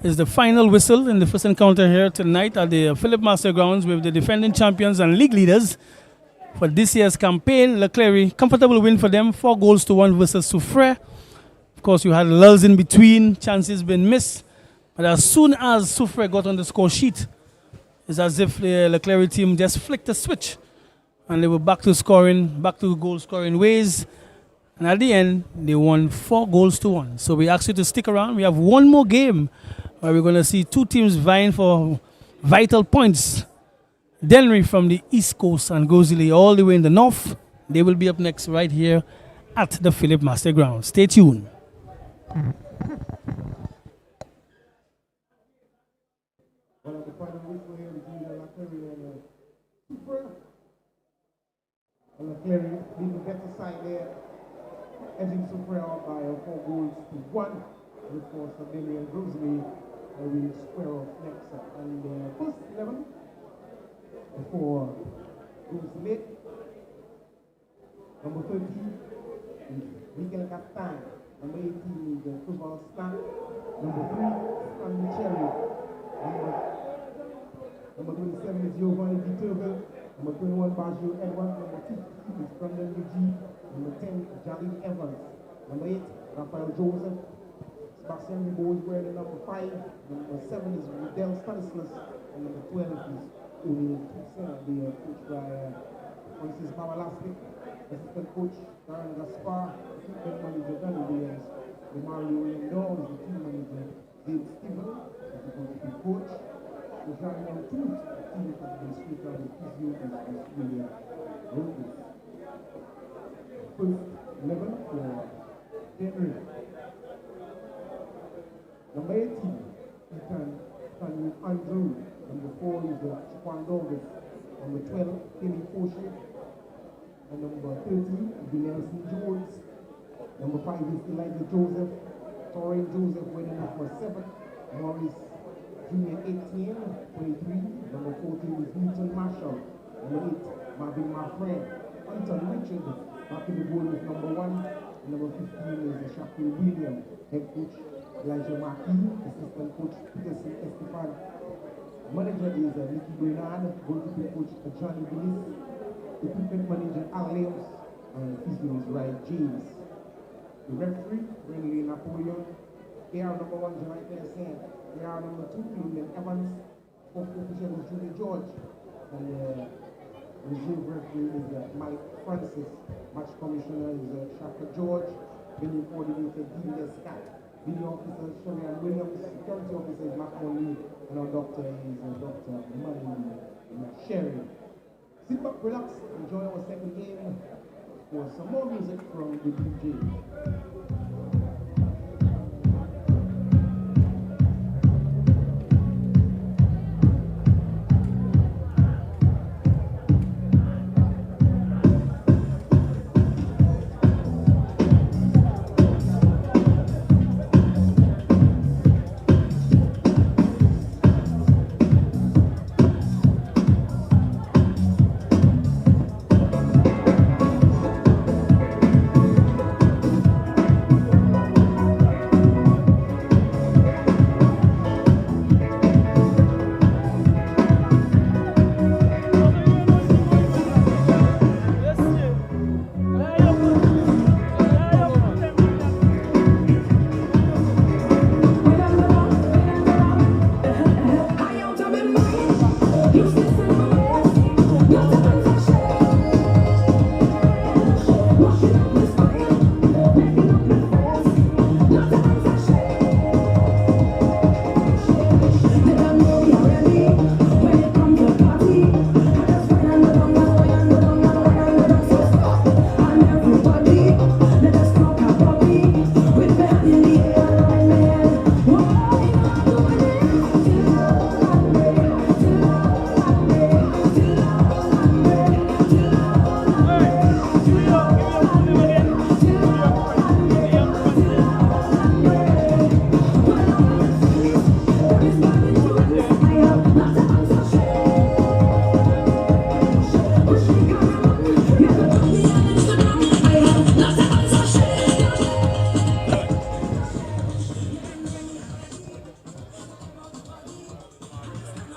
is the final whistle in the first encounter here tonight at the Philip Master Grounds with the defending champions and league leaders for this year's campaign. Clery, comfortable win for them, 4-1 versus Soufriere. Of course, you had lulls in between, chances been missed, but as soon as Soufriere got on the score sheet, it's as if the Clery team just flicked a switch and they were back to scoring, back to goal scoring ways. And at the end, they won 4-1. So we ask you to stick around. We have one more game where we're going to see two teams vying for vital points. Denry from the East Coast and Gozili all the way in the north. They will be up next right here at the Philip Master Ground. Stay tuned. Clery, leave the better side there. Edging Soufriere out by 4-1. Of course, Denry and Gozili will square off next. And first 11 for Gozili. Number 13 is Miguel Captain. Number 18 is football Stan. Number 3 is Stanley Cherry. Number 27 is Giovanni Viterville. Number 21, Baggio Edwards. Number 2 is Brandon Lucia. Number 10, Jalil Evans. Number 8, Raphael Joseph. Sebastian Ribo is wearing number 5. Number 7 is Riddell Stanislas. And number 12 is Uni Tucson, the coach by Francis Bawalastik. Assistant coach Darren Gaspar. Assistant manager Danny Williams. The Mario Lindor is the team manager Dave Steven. Is the goalkeeping coach. The Jean-Paul Toot, the team administrator and physio is William Lopez. First 11 for Denry. Number 18, Ethan Andrew. Number 4 is Juan Dorvis. Number 12, Kelly Foshe. And number 13, Nelson Jones. Number 5 is Elijah Joseph. Torrin Joseph winning number 7. Morris Junior 18, 23. Number 14 is Newton Marshall. Number 8, Marvin Marfred. Anton Richard back in the goal with number 1. And number 15 is Shaquille William. Head coach Elijah Marquis. Assistant coach Peterson Estefan. Manager is Nicky Bernard. Goalkeeping coach Johnny Willis. Equipment manager Al Leos. And physio is Ryan James. The referee, Renly Napoleon. AR number 1, Janai Pearson. AR number 2, Lyndon Evans. Fourth official is Julie George. And reserve referee is Mike Francis. Match commissioner is Shaka George. Venue coordinator Dean Descat. Video officer Sherian Williams. Security officer is Mark Money. And our doctor is Dr. Manny Sherry. Sit back, relax, enjoy our second game. For some more music from the DJ.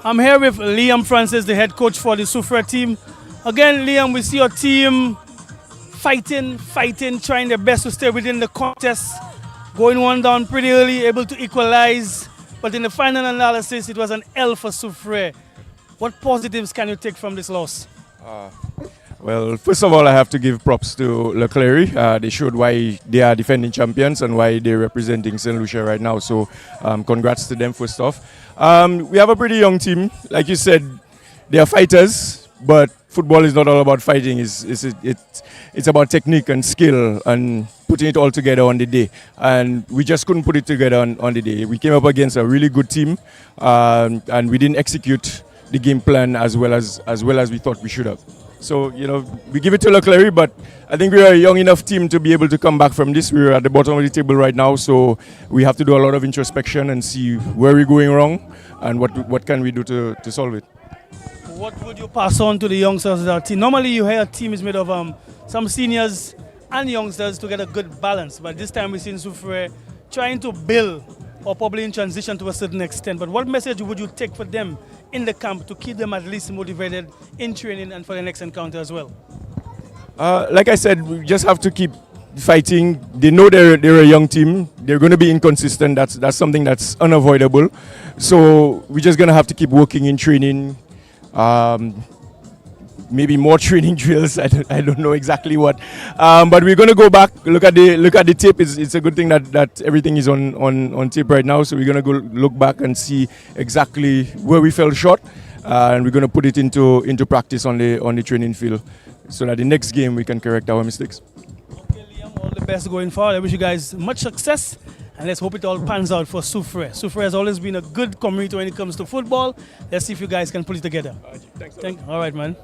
I'm here with Liam Francis, the head coach for the Soufriere team. Again, Liam, we see your team fighting, trying their best to stay within the contest, going one down pretty early, able to equalize. But in the final analysis, it was an L for Soufriere. What positives can you take from this loss? Well, first of all, I have to give props to Clery. They showed why they are defending champions and why they're representing St. Lucia right now. So congrats to them first off. We have a pretty young team. Like you said, they are fighters, but football is not all about fighting. It's about technique and skill and putting it all together on the day. And we just couldn't put it together on the day. We came up against a really good team and we didn't execute the game plan as well as we thought we should have. So, we give it to Clery, but I think we are a young enough team to be able to come back from this. We're at the bottom of the table right now, so we have to do a lot of introspection and see where we're going wrong and what can we do to solve it. What would you pass on to the youngsters of our team? Normally you hear a team is made of some seniors and youngsters to get a good balance, but this time we've seen Soufriere trying to build or probably in transition to a certain extent. But what message would you take for them in the camp to keep them at least motivated in training and for the next encounter as well? Like I said, we just have to keep fighting. They know they're a young team. They're going to be inconsistent. That's something that's unavoidable. So we're just going to have to keep working in training. Maybe more training drills. I don't know exactly what, but we're going to go back, look at the tape. It's a good thing that everything is on tape right now. So we're going to go look back and see exactly where we fell short, and we're going to put it into practice on the training field, so that the next game we can correct our mistakes. Okay, Liam, all the best going forward. I wish you guys much success. And let's hope it all pans out for Soufriere. Soufriere has always been a good community when it comes to football. Let's see if you guys can pull it together. Thanks. All right, man.